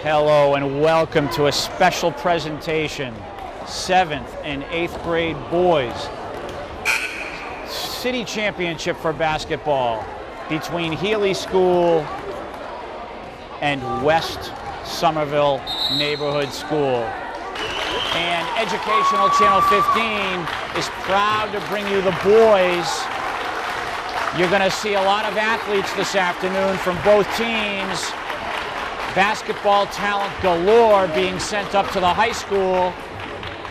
Hello and welcome to a special presentation, 7th and 8th grade boys city championship for basketball between Healey School and West Somerville Neighborhood School. And Educational Channel 15 is proud to bring you the boys. You're going to see a lot of athletes this afternoon from both teams. Basketball talent galore being sent up to the high school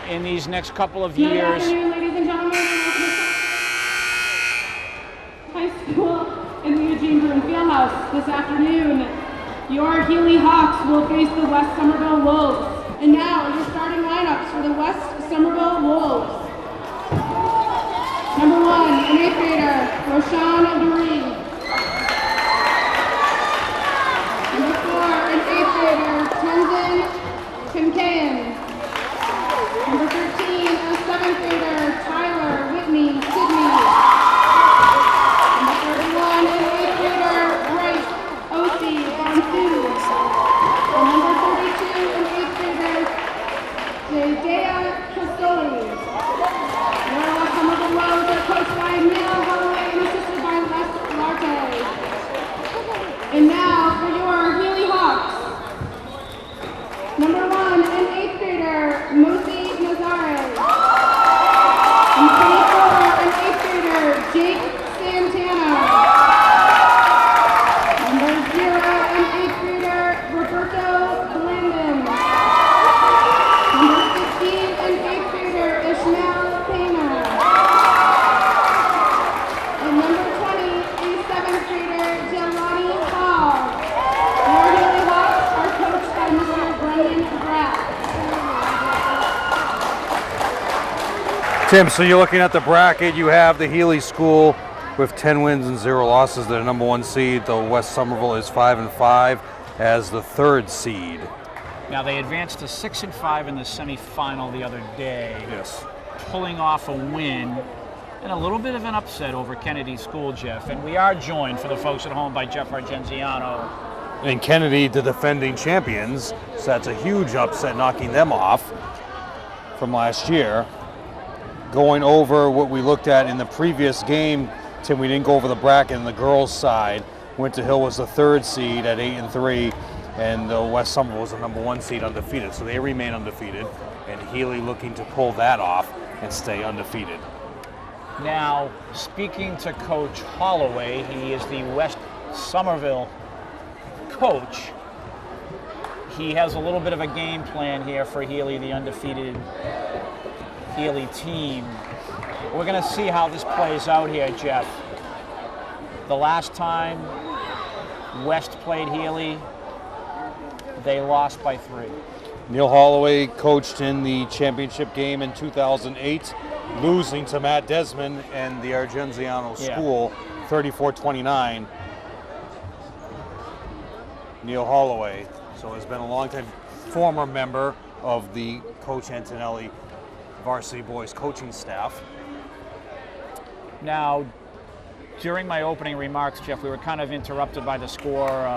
in these next couple of years. Good afternoon, ladies and gentlemen. High school in the Eugene Bruin Fieldhouse this afternoon. Your Healey Hawks will face the West Somerville Wolves. And now your starting lineups for the West Somerville Wolves. Number 1, an 8th grader, Roshan Duree. Number 4, an 8th grader, Tenzin Kincaid. Number 13, a 7th grader, Tyler Whitney Sidney. Number 31, an 8th grader, Bryce Osi Bonsu. And number 32, an 8th grader, Jadea Castoli. Your West Somerville Wolves are coached by Neil Holloway and assisted by Les Larte. And now for your Healey Hawks. Number 1, an 8th grader, Mosi Nazare. And 24, an 8th grader, Jake Santana. Number 0, an 8th grader, Roberto Blandon. Number 15, an 8th grader, Ishmael Pena. And number 20, a 7th grader, Jelani Hall. Your Healey Hawks are coached by Mr. Brendan Bratt. Tim, so you're looking at the bracket. You have the Healey School with 10 wins and 0 losses. They're number 1 seed. The West Somerville is 5-5 as the 3rd seed. Now they advanced to 6-5 in the semifinal the other day. Yes. Pulling off a win and a little bit of an upset over Kennedy School, Jeff. And we are joined for the folks at home by Jeff Argenziano. And Kennedy, the defending champions, so that's a huge upset, knocking them off from last year. Going over what we looked at in the previous game, Tim, we didn't go over the bracket on the girls' side. Winter Hill was the 3rd seed at 8-3, and the West Somerville was the number 1 seed undefeated. So they remain undefeated, and Healey looking to pull that off and stay undefeated. Now, speaking to Coach Holloway, he is the West Somerville coach. He has a little bit of a game plan here for Healey, the undefeated Healey team. We're going to see how this plays out here, Jeff. The last time West played Healey, they lost by 3. Neil Holloway coached in the championship game in 2008, losing to Matt Desmond and the Argenziano School, 34-29. Neil Holloway, so has been a long time former member of the Coach Antonelli varsity boys coaching staff. Now, during my opening remarks, Jeff, we were kind of interrupted by the score,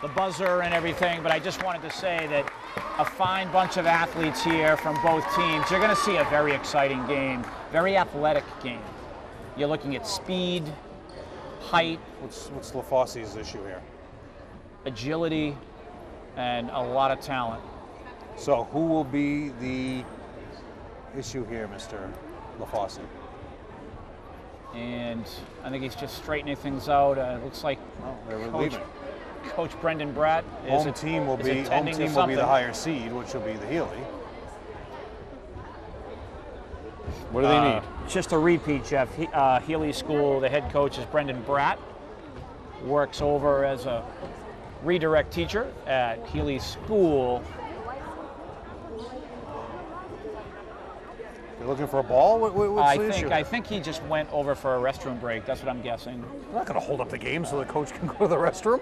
the buzzer and everything, but I just wanted to say that a fine bunch of athletes here from both teams. You're going to see a very exciting game, very athletic game. You're looking at speed, height. What's LaFossie's issue here? Agility, and a lot of talent. So who will be the issue here, Mr. LaFossie? And I think he's just straightening things out. It looks like Coach Brendan Bratt is home team will be the higher seed, which will be the Healey. What do they need? Just a repeat, Jeff. Healey School, the head coach is Brendan Bratt. Works over as a redirect teacher at Healey School. You're looking for a ball? What's the issue? I think he just went over for a restroom break. That's what I'm guessing. We're not going to hold up the game so the coach can go to the restroom.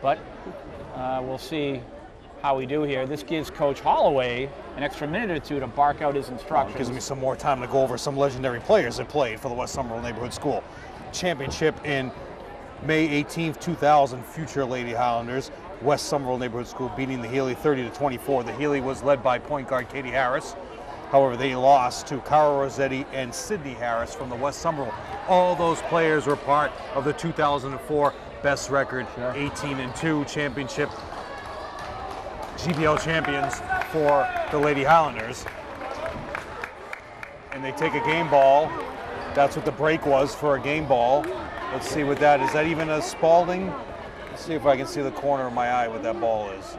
But we'll see how we do here. This gives Coach Holloway an extra minute or two to bark out his instructions. Gives me some more time to go over some legendary players that played for the West Somerville Neighborhood School. Championship in May 18th, 2000, future Lady Highlanders. West Somerville Neighborhood School beating the Healey 30-24. The Healey was led by point guard Katie Harris. However, they lost to Cara Rossetti and Sydney Harris from the West Somerville. All those players were part of the 2004 best record, 18-2 championship, GBL champions for the Lady Highlanders. And they take a game ball. That's what the break was for a game ball. Let's see what that is. That even a Spalding? Let's see if I can see the corner of my eye what that ball is.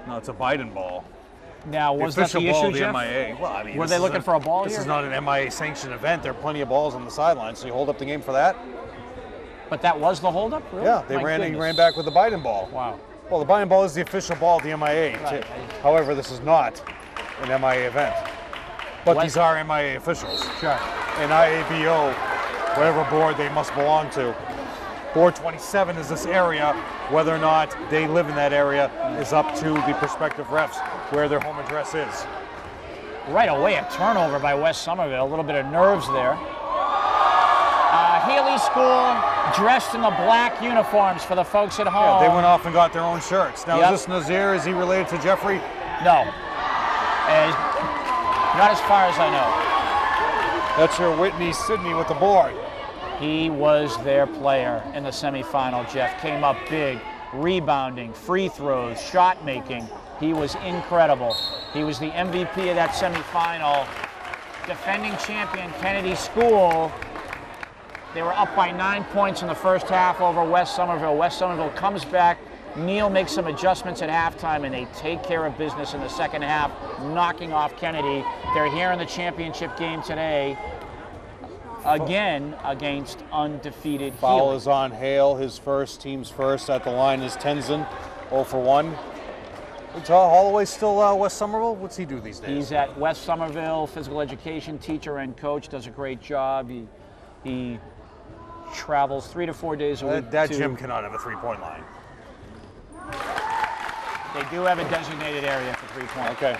No, it's a Biden ball. Now, was that the issue, Jeff? MIA. Well, I mean, were they looking for a ball here? This is not an MIA-sanctioned event. There are plenty of balls on the sideline, so you hold up the game for that? But that was the holdup, really? Yeah, they ran back with the Biden ball. Wow. Well, the Biden ball is the official ball of the MIA. Right. However, this is not an MIA event. But these are MIA officials. Sure. And IABO, whatever board they must belong to. Board 27 is this area. Whether or not they live in that area is up to the prospective refs where their home address is. Right away, a turnover by West Somerville. A little bit of nerves there. Healey School dressed in the black uniforms for the folks at home. Yeah, they went off and got their own shirts. Now, is this Nazir? Is he related to Jeffrey? No. Not as far as I know. That's your Whitney Sydney with the board. He was their player in the semifinal, Jeff. Came up big, rebounding, free throws, shot making. He was incredible. He was the MVP of that semifinal. Defending champion Kennedy School. They were up by 9 points in the first half over West Somerville. West Somerville comes back. Neal makes some adjustments at halftime, and they take care of business in the second half, knocking off Kennedy. They're here in the championship game today, again against undefeated Foul Healey. is on Hale, his first, team's first. At the line is Tenzin, 0 for 1. Holloway still West Somerville? What's he do these days? He's at West Somerville, physical education teacher and coach, does a great job. He travels 3 to 4 days a week. That gym cannot have a three-point line. They do have a designated area for three-point. Okay.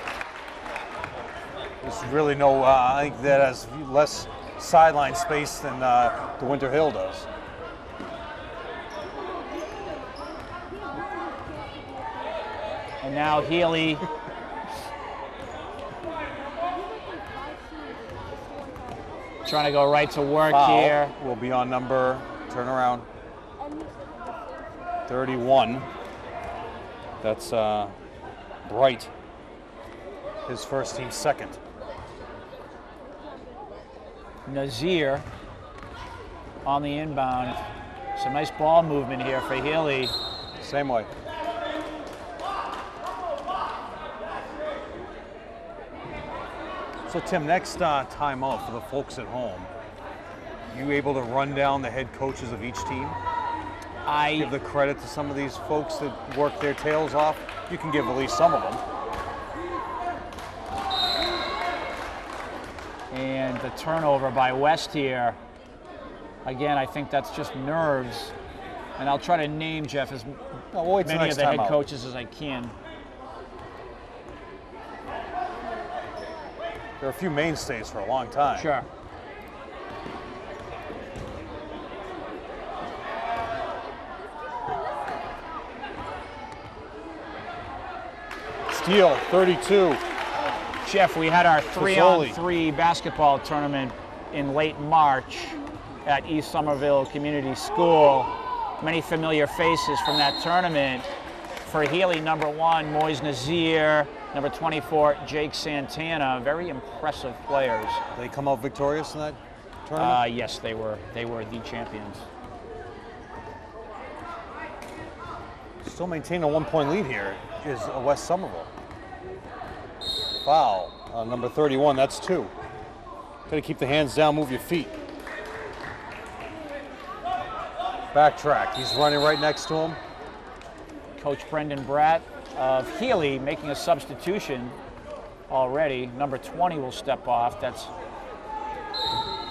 There's really no, I think that has less sideline space than the Winter Hill does. And now Healey trying to go right to work here. Will be on number, turn around, 31. That's Bright, his first, team second. Nazir on the inbound. Some nice ball movement here for Healey. Same way. So Tim, next timeout for the folks at home, you able to run down the head coaches of each team? Give the credit to some of these folks that work their tails off. You can give at least some of them. And the turnover by West here. Again, I think that's just nerves. And I'll try to name, Jeff, as many of the head coaches as I can. There are a few mainstays for a long time. Sure. Steele, 32. Jeff, we had our 3-on-3 basketball tournament in late March at East Somerville Community School. Many familiar faces from that tournament. For Healey, number 1, Moise Nazir. Number 24, Jake Santana. Very impressive players. They come out victorious in that tournament? Yes, they were the champions. Still maintaining a 1-point lead here is West Somerville. Foul, number 31, that's 2. Got to keep the hands down, move your feet. Backtrack, he's running right next to him. Coach Brendan Bratt of Healey making a substitution already. Number 20 will step off. That's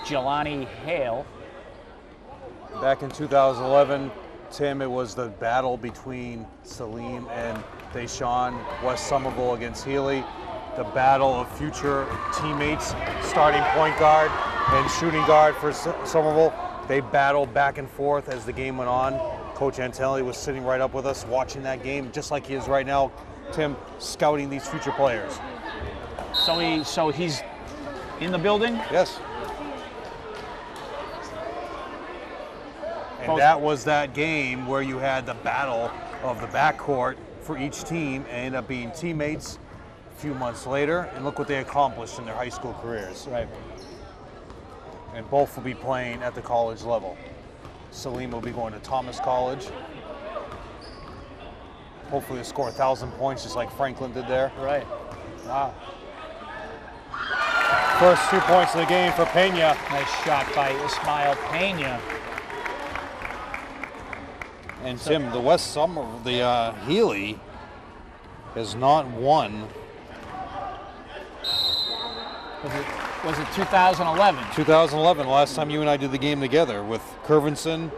Jelani Hale. Back in 2011, Tim, it was the battle between Salim and Deshaun, West Somerville against Healey. The battle of future teammates, starting point guard and shooting guard for Somerville. They battled back and forth as the game went on. Coach Antelli was sitting right up with us watching that game, just like he is right now, Tim, scouting these future players. So he's in the building? Yes. And that was that game where you had the battle of the backcourt for each team and ended up being teammates a few months later, and look what they accomplished in their high school careers. Right. And both will be playing at the college level. Salim will be going to Thomas College. Hopefully he'll score 1,000 points just like Franklin did there. Right. Wow. First 2 points of the game for Pena. Nice shot by Ismail Pena. And Tim, the Healey has not won. Was it 2011? 2011, last time you and I did the game together with Curvinson.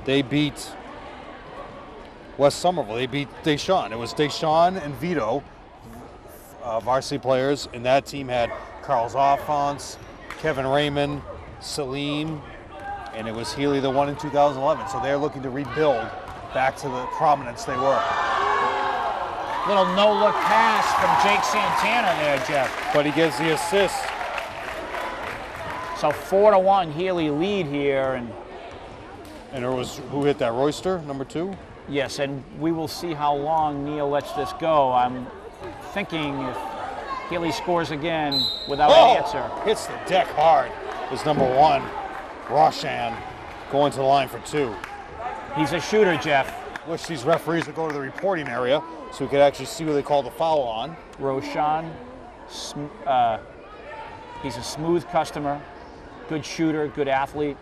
They beat West Somerville. They beat Deshawn. It was Deshawn and Vito, varsity players, and that team had Carlos Alphonse, Kevin Raymond, Salim, and it was Healey that won in 2011. So they're looking to rebuild back to the prominence they were. Little no-look pass from Jake Santana there, Jeff. But he gets the assist. So 4-1 Healey lead here, And there was, who hit that? Royster, number 2? yes, and we will see how long Neil lets this go. I'm thinking if Healey scores again without an answer. Hits the deck hard. Is number 1, Roshan, going to the line for 2. He's a shooter, Jeff. Wish these referees would go to the reporting area so we could actually see who they call the foul on. Roshan, he's a smooth customer, good shooter, good athlete.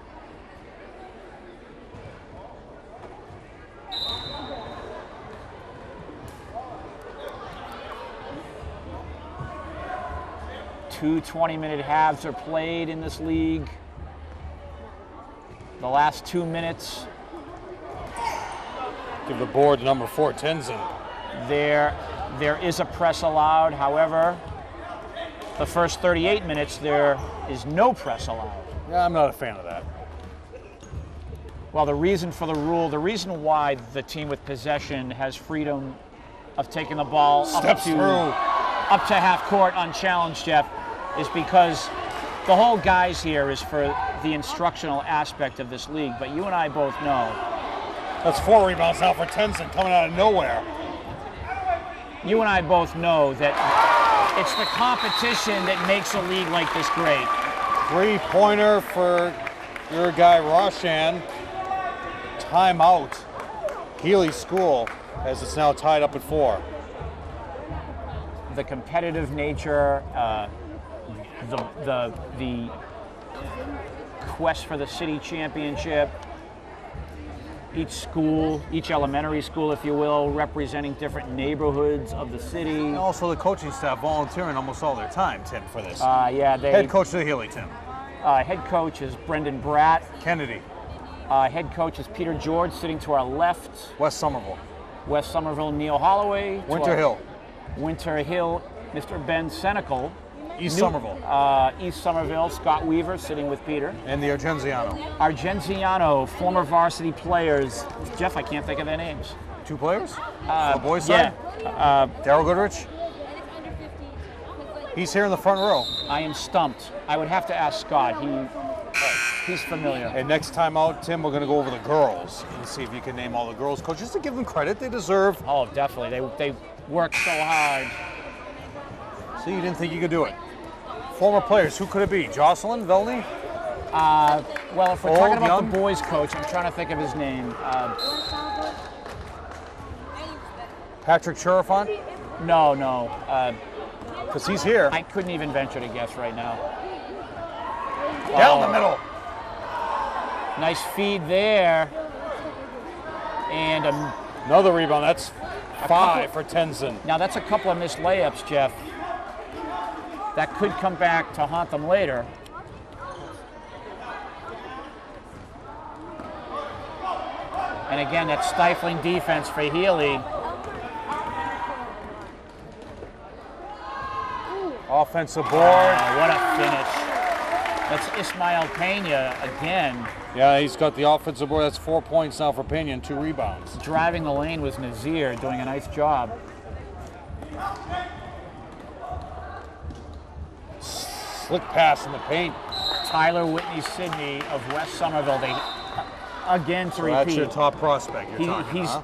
Two 20-minute halves are played in this league. The last 2 minutes, Give the board to number 4, Tenzin. there is a press allowed. However, the first 38 minutes, there is no press allowed. Yeah, I'm not a fan of that. Well, the reason for the rule, the reason why the team with possession has freedom of taking the ball up to half court unchallenged, Jeff, is because the whole guys here is for the instructional aspect of this league. But you and I both know. That's 4 rebounds now for Tenzin coming out of nowhere. You and I both know that it's the competition that makes a league like this great. 3-pointer for your guy Roshan. Timeout. Healey School, as it's now tied up at 4. The competitive nature, the quest for the city championship. Each school, each elementary school, if you will, representing different neighborhoods of the city. And also the coaching staff volunteering almost all their time, Tim, for this. Yeah, Head coach of the Healey, Tim. Head coach is Brendan Bratt. Kennedy. Head coach is Peter George, sitting to our left. West Somerville. West Somerville, Neil Holloway. Winter Hill. Winter Hill, Mr. Ben Senecal. East Somerville. East Somerville, Scott Weaver, sitting with Peter. And the Argenziano. Argenziano, former varsity players. Jeff, I can't think of their names. 2 players? On the boys' side? Yeah. Daryl Goodrich? He's here in the front row. I am stumped. I would have to ask Scott. He's familiar. And next time out, Tim, we're going to go over the girls and see if you can name all the girls coaches to give them credit they deserve. Oh, definitely. They work so hard. So you didn't think you could do it. Former players, who could it be? Jocelyn Velney? Well, if we're talking about the boys coach, I'm trying to think of his name. Patrick Cherafont? No. Because he's here. I couldn't even venture to guess right now. Down the middle. Nice feed there. And another rebound. That's 5 for Tenzin. Now that's a couple of missed layups, Jeff. That could come back to haunt them later. And again, that stifling defense for Healey. Offensive board. What a finish. That's Ismael Pena again. Yeah, he's got the offensive board. That's 4 points now for Pena and 2 rebounds. Driving the lane was Nazir, doing a nice job. Slick pass in the paint. Tyler Whitney Sidney of West Somerville. They again to So repeat. that's your top prospect you're talking, huh?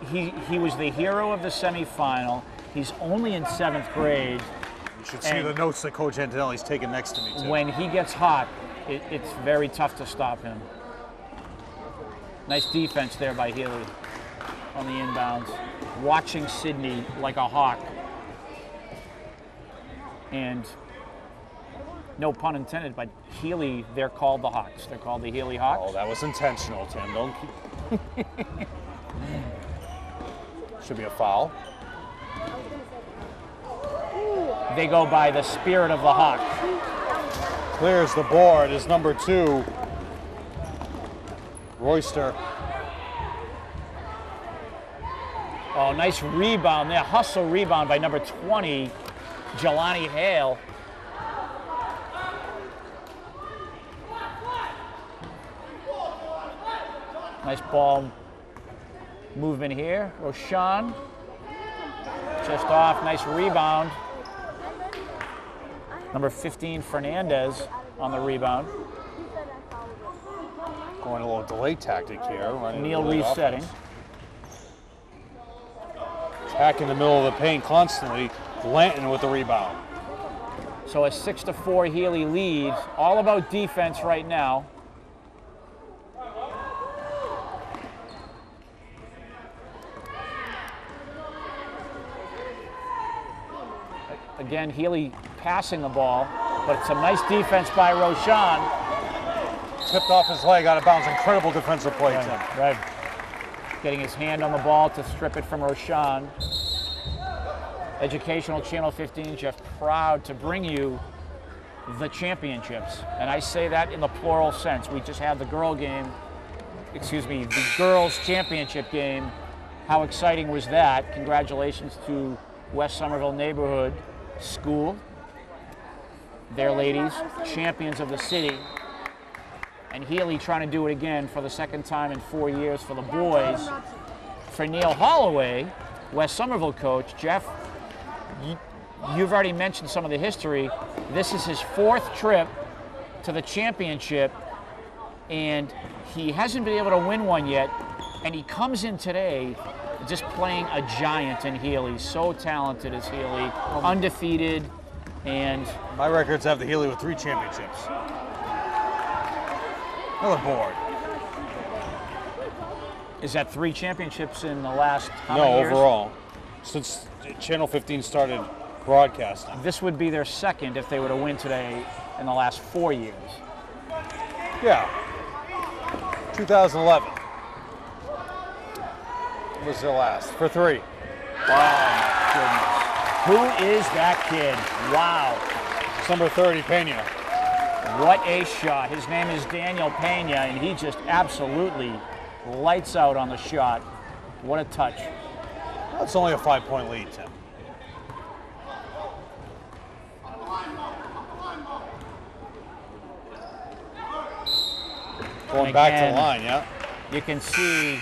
He was the hero of the semifinal. He's only in 7th grade. You should see the notes that Coach Antonelli's taking next to me, too. When he gets hot, it's very tough to stop him. Nice defense there by Healey on the inbounds. Watching Sidney like a hawk. And no pun intended, but Healey, they're called the Hawks. They're called the Healey Hawks. Oh, that was intentional, Tim. Don't keep... Should be a foul. They go by the spirit of the Hawks. Clears the board is number 2. Royster. Oh, nice rebound there. Hustle rebound by number 20, Jelani Hale. Nice ball movement here. Roshan just off. Nice rebound. Number 15, Fernandez on the rebound. Going a little delay tactic here. Neal resetting. Attack in the middle of the paint constantly. Blanton with the rebound. So a 6-4 Healey lead. All about defense right now. Again, Healey passing the ball, but it's a nice defense by Roshan. Tipped off his leg out of bounds. Incredible defensive play, Tim. Right. Getting his hand on the ball to strip it from Roshan. Educational Channel 15, Jeff, proud to bring you the championships. And I say that in the plural sense. We just had the girls championship game. How exciting was that? Congratulations to West Somerville Neighborhood School. Their ladies, champions of the city. And Healey trying to do it again for the second time in 4 years for the boys. For Neil Holloway, West Somerville coach, Jeff, you've already mentioned some of the history. This is his 4th trip to the championship, and he hasn't been able to win one yet. And he comes in today just playing a giant in Healey. So talented is Healey, undefeated, and My records have the Healey with 3 championships. Another board. is that 3 championships in the last how many years? Overall. Since Channel 15 started broadcasting. This would be their 2nd if they were to win today in the last 4 years. Yeah. 2011 was their last for 3. Oh my goodness. Who is that kid? Wow. It's number 30, Pena. What a shot. His name is Daniel Pena, and he just absolutely lights out on the shot. What a touch. That's only a 5-point lead, Tim. Going back to the line, yeah. You can see.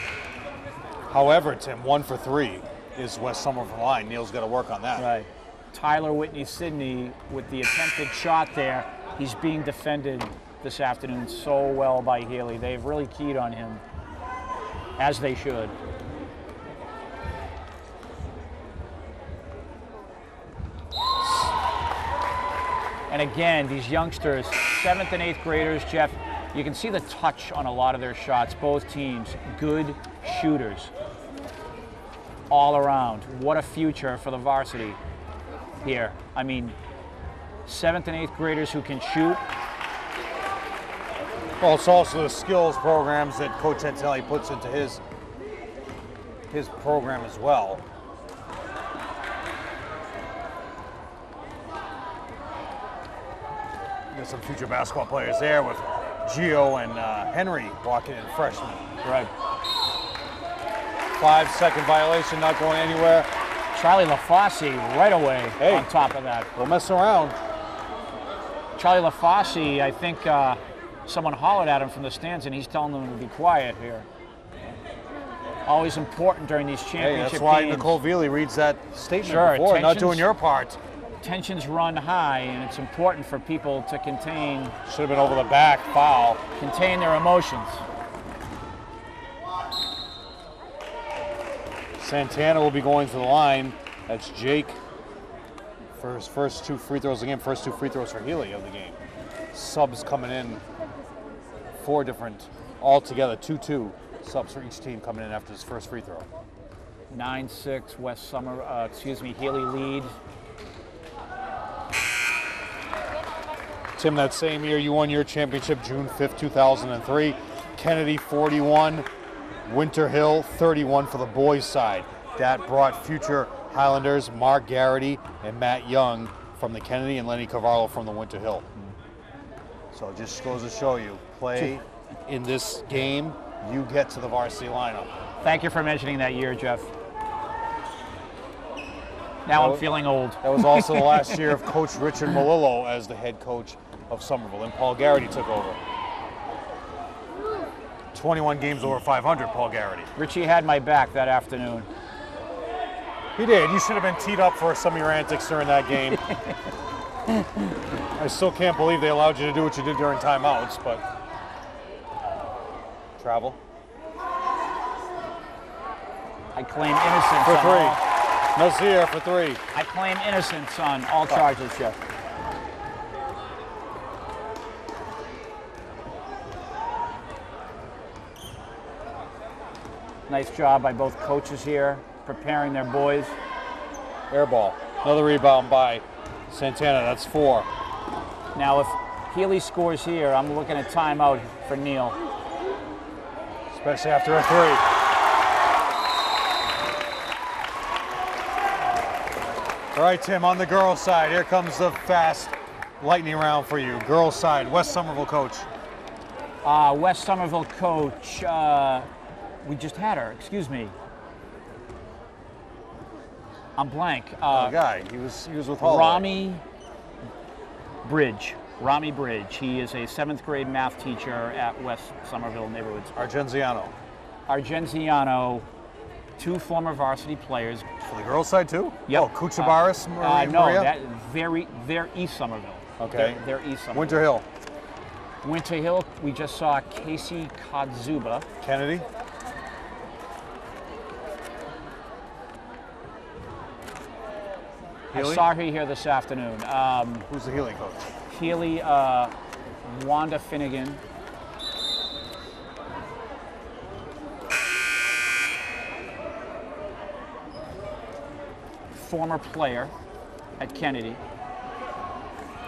However, Tim, 1 for 3 is West Somerville line. Neil's got to work on that. Right. Tyler Whitney Sidney with the attempted shot there. He's being defended this afternoon so well by Healey. They've really keyed on him, as they should. And again, these youngsters, 7th and 8th graders, Jeff, you can see the touch on a lot of their shots. Both teams, good shooters all around. What a future for the varsity here. I mean, 7th and 8th graders who can shoot. Well, it's also the skills programs that Coach Antonelli puts into his program as well. There's some future basketball players there with Gio and Henry walking in freshmen. Right. 5-second violation, not going anywhere. Charlie LaFosse right away on top of that. Don't mess around. Charlie LaFosse, I think someone hollered at him from the stands, and he's telling them to be quiet here. Always important during these championship Hey, that's why games. Nicole Healey reads that statement Sure, before, not tensions- doing your part. Tensions run high, and it's important for people to Should have been over the back, foul. contain their emotions. Santana will be going to the line. That's Jake for his first 2 free throws of the game, first 2 free throws for Healey of the game. Subs coming in, 4 different, altogether 2-2 subs for each team coming in after his first free throw. 9-6 Healey lead. Tim, that same year you won your championship, June 5th, 2003. Kennedy 41, Winter Hill 31 for the boys' side. That brought future Highlanders Mark Garrity and Matt Young from the Kennedy and Lenny Cavallo from the Winter Hill. So it just goes to show you, play in this game, you get to the varsity lineup. Thank you for mentioning that year, Jeff. Now I'm feeling old. That was also the last year of Coach Richard Malillo as the head coach of Somerville, and Paul Garrity took over. 21 games over 500, Paul Garrity. Richie had my back that afternoon. He did. You should have been teed up for some of your antics during that game. I still can't believe they allowed you to do what you did during timeouts, but travel. I claim innocence For on 3. Nazir for 3. I claim innocence on all charges, Jeff. Nice job by both coaches here, preparing their boys. Air ball. Another rebound by Santana. That's 4. Now, if Healey scores here, I'm looking at timeout for Neil. Especially after a 3. All right, Tim, on the girls' side, here comes the fast lightning round for you. Girls' side, West Somerville coach. West Somerville coach, we just had her, excuse me. I'm blank. The guy, he was with Healey. Rami Bridge. He is a 7th grade math teacher at West Somerville Neighborhood School. Argenziano, 2 former varsity players. For the girls' side too? Yep. Oh, Kuchabaris, No, Maria? they're East Somerville. Okay. They're East Somerville. Winter Hill. Winter Hill, we just saw Casey Kadzuba. Kennedy. Healey? I saw her here this afternoon. Who's the Healey coach? Healey, Wanda Finnegan. Former player at Kennedy.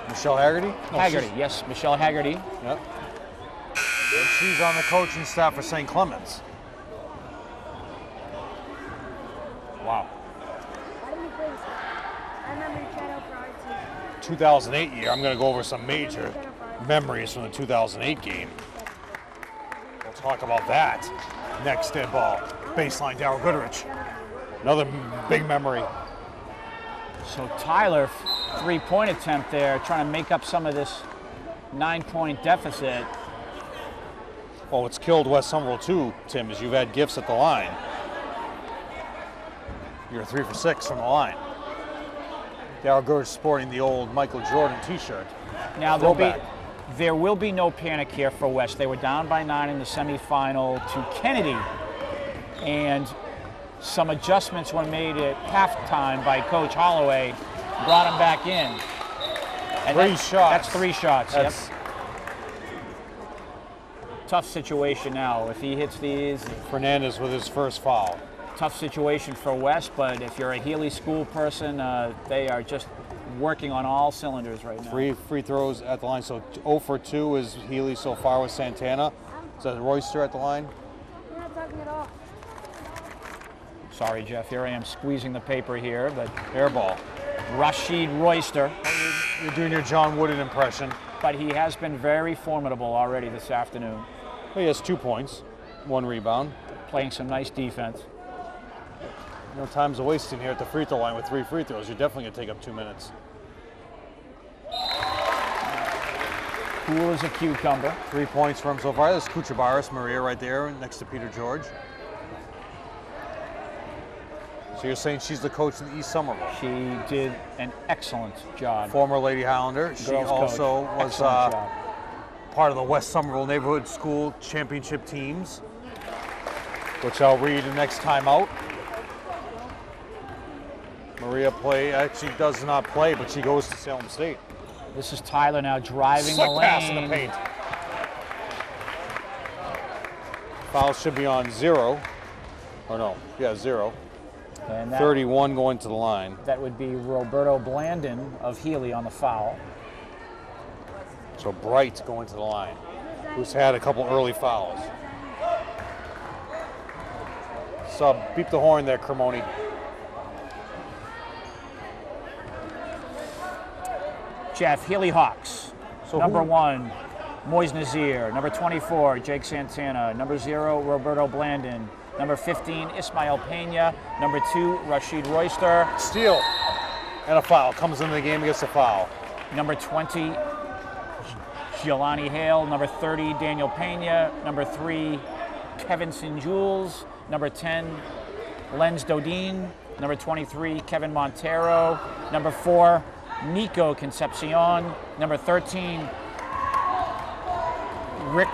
Michelle Haggerty? No, Haggerty, yes, Michelle Haggerty. Yep. And she's on the coaching staff for St. Clements. Wow. 2008 year, I'm going to go over some major memories from the 2008 game. We'll talk about that next dead ball. Baseline, Darryl Goodrich. Another big memory. So Tyler, 3-point attempt there, trying to make up some of this 9-point deficit. Well, what's killed West Somerville too, Tim, is you've had gifts at the line. You're 3 for 6 from the line. Darryl Goodrich sporting the old Michael Jordan t-shirt. Now there will be no panic here for West. They were down by 9 in the semifinal to Kennedy, and some adjustments were made at halftime by Coach Holloway, brought him back in. And 3 shots. That's 3 shots. Yep. Tough situation now. If he hits these, Fernandez with his first foul. tough situation for West, but if you're a Healey school person, they are just working on all cylinders right now. 3 free throws at the line, so 0 for 2 is Healey so far with Santana. Is that Royster at the line? We're not talking at all. Sorry, Jeff, here I am squeezing the paper here, but Air ball. Rashid Royster, You're doing your John Wooden impression. but he has been very formidable already this afternoon, He has 2 points, 1 rebound. playing some nice defense. No time's a wasting here at the free throw line with 3 free throws. You're definitely going to take up 2 minutes. Cool as a cucumber. 3 points for him so far. There's Kuchabaris, Maria right there next to Peter George. So you're saying she's the coach of the East Somerville? She did an excellent job. Former Lady Highlander. She Girls also coach. was Excellent job. part of the West Somerville Neighborhood School Championship teams, which I'll read the next time out. Maria actually does not play, but she goes to Salem State. This is Tyler now driving Slick the lane. pass in the paint. Foul should be on 0. Or no, yeah, 0. And that, 31 going to the line. that would be Roberto Blandon of Healey on the foul. So Bright going to the line, who's had a couple early fouls. Sub, beep the horn there, Cremoni. Jeff, Healey Hawks. So Number who- 1, Moise Nazir. Number 24, Jake Santana. Number 0, Roberto Blandon. Number 15, Ismael Pena. Number 2, Rashid Royster. Steal and a foul. Comes into the game, gets a foul. Number 20, Giovanni Hale. Number 30, Daniel Pena. Number 3, Kevin St. Jules. Number 10, Lenz Dodin. Number 23, Kevin Montero. Number 4, Nico Concepcion. Number 13, Rick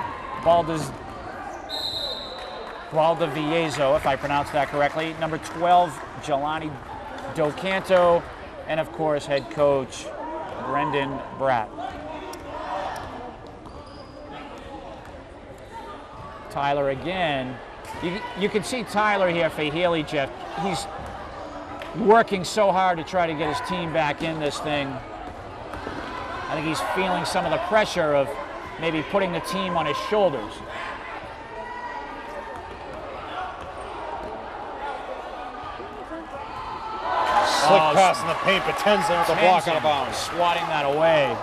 Valdivieso, if I pronounced that correctly. Number 12, Jelani Docanto. And of course, head coach Brendan Bratt. Tyler again. You can see Tyler here for Healey, Jeff. He's working so hard to try to get his team back in this thing. I think he's feeling some of the pressure of maybe putting the team on his shoulders. Slick pass in the paint, but Tenzin with the block out of bounds. Swatting that away.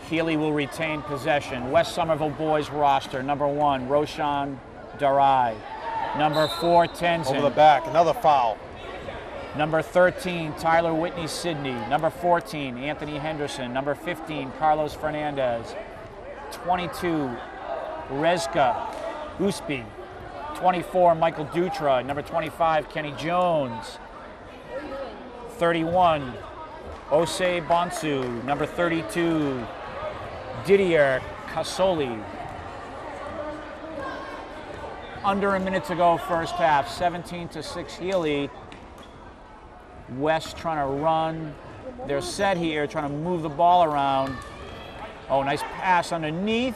Healey will retain possession. West Somerville boys roster. Number 1, Roshan Darai. Number 4, Tenzin. Over the back, another foul. Number 13, Tyler Whitney Sidney. Number 14, Anthony Henderson. Number 15, Carlos Fernandez. 22, Rezka Uspi. 24, Michael Dutra. Number 25, Kenny Jones. 31, Osei Bonsu. Number 32, Didier Casoli. Under a minute to go, first half, 17-6 Healey. West trying to run. They're set here, trying to move the ball around. Oh, nice pass underneath.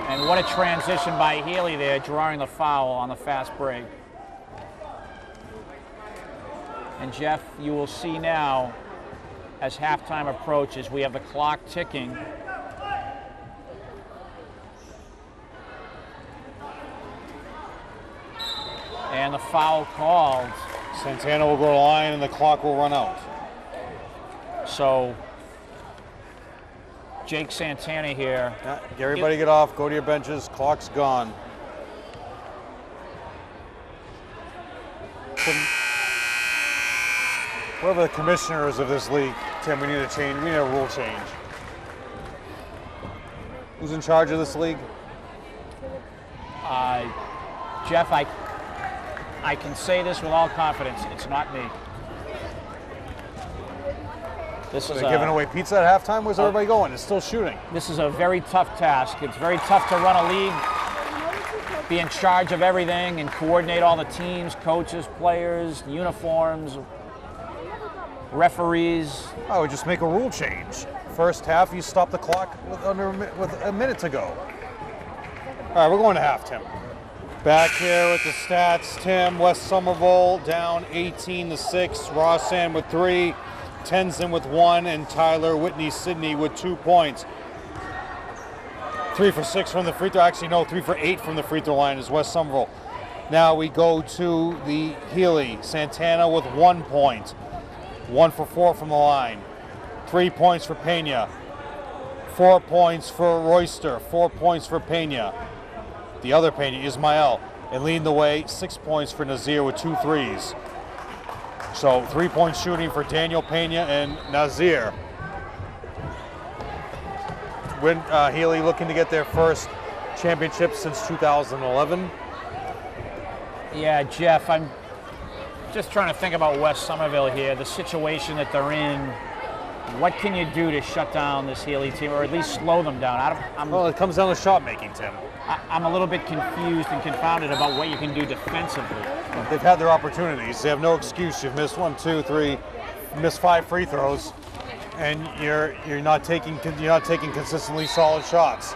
And what a transition by Healey there, drawing the foul on the fast break. And Jeff, you will see now, as halftime approaches, we have the clock ticking. And the foul called. Santana will go to the line and the clock will run out. So Jake Santana here. Yeah, everybody get off, go to your benches, clock's gone. Whoever the commissioner is of this league, Tim, we need a change, we need a rule change. Who's in charge of this league? Jeff, I can say this with all confidence. It's not me. This is They're giving away pizza at halftime? Where's everybody going? It's still shooting. This is a very tough task. It's very tough to run a league, be in charge of everything, and coordinate all the teams, coaches, players, uniforms, referees. I would just make a rule change. First half, you stop the clock with a minute to go. All right, we're going to half, Tim. Back here with the stats, Tim. West Somerville down 18-6. Rossan with 3, Tenzin with 1, and Tyler Whitney Sidney with 2 points. 3 for 6 from the free throw. Actually, no, 3 for 8 from the free throw line is West Somerville. Now we go to the Healey. Santana with 1 point. 1 for 4 from the line. 3 points for Pena. 4 points for Royster. 4 points for Pena. The other Pena, Ismael, and leading the way, 6 points for Nazir with 2 threes. So 3-point shooting for Daniel Pena and Nazir. Healey looking to get their first championship since 2011. Yeah, Jeff, I'm just trying to think about West Somerville here, the situation that they're in. What can you do to shut down this Healey team, or at least slow them down? Well, it comes down to shot making, Tim. I'm a little bit confused and confounded about what you can do defensively. They've had their opportunities. They have no excuse. You've missed 1, 2, 3, missed 5 free throws, and you're not taking consistently solid shots.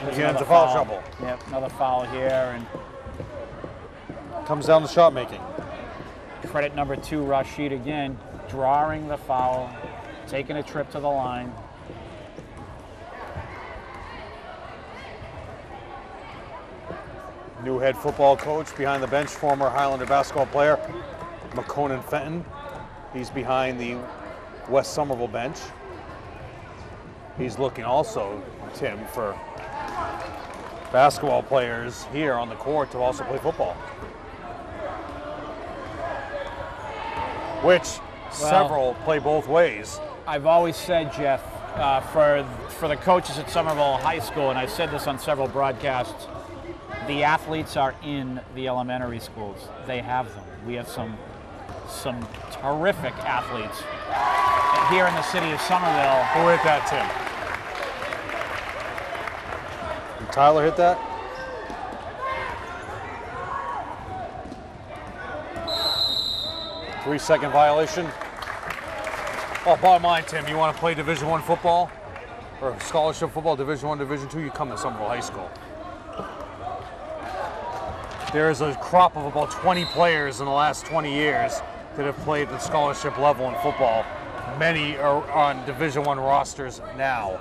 You get into foul trouble. Yep, another foul here, and comes down to shot making. Credit number 2, Rashid again, drawing the foul, taking a trip to the line. New head football coach behind the bench, former Highlander basketball player, McConan Fenton. He's behind the West Somerville bench. He's looking also, Tim, for basketball players here on the court to also play football. Which several play both ways. I've always said, Jeff, for the coaches at Somerville High School, and I've said this on several broadcasts, the athletes are in the elementary schools. They have them. We have some terrific athletes here in the city of Somerville. Who hit that, Tim? Did Tyler hit that? Three-second violation. Oh, bottom line, Tim, you want to play Division I football or scholarship football, Division I, Division II, you come to Somerville High School. There is a crop of about 20 players in the last 20 years that have played the scholarship level in football. Many are on Division I rosters now.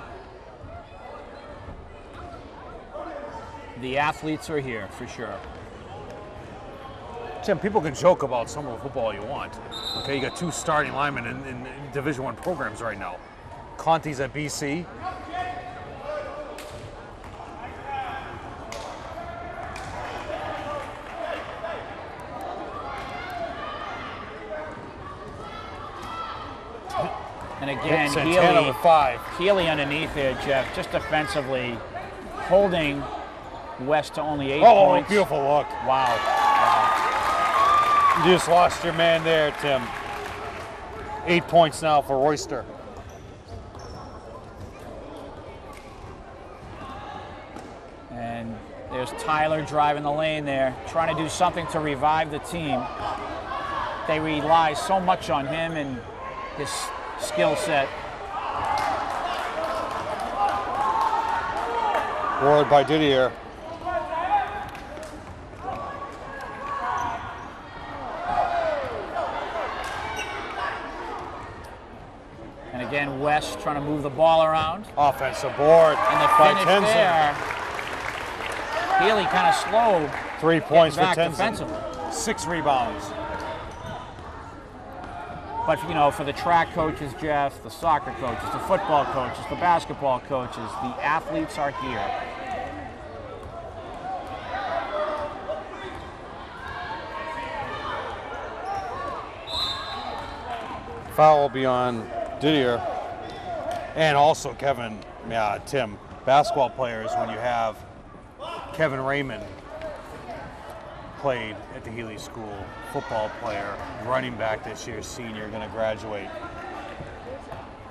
The athletes are here, for sure. Tim, people can joke about Somerville football all you want. Okay, you got 2 starting linemen in Division I programs right now. Conti's at BC. And again, Santana with 5. Healey underneath there, Jeff, just defensively holding West to only 8 Oh, points. beautiful look. Wow. You just lost your man there, Tim. 8 points now for Royster. And there's Tyler driving the lane there, trying to do something to revive the team. They rely so much on him and his skill set. Ward by Didier. And again, West trying to move the ball around. Offensive board And the by finish Tenzin. there, Healey kind of slow. 3 points for back Tenzin. defensively. 6 rebounds. But, you know, for the track coaches, Jeff, the soccer coaches, the football coaches, the basketball coaches, the athletes are here. Foul will be on Didier. And also Kevin, Tim, basketball players, when you have Kevin Raymond played at the Healey School, football player, running back this year, senior, going to graduate.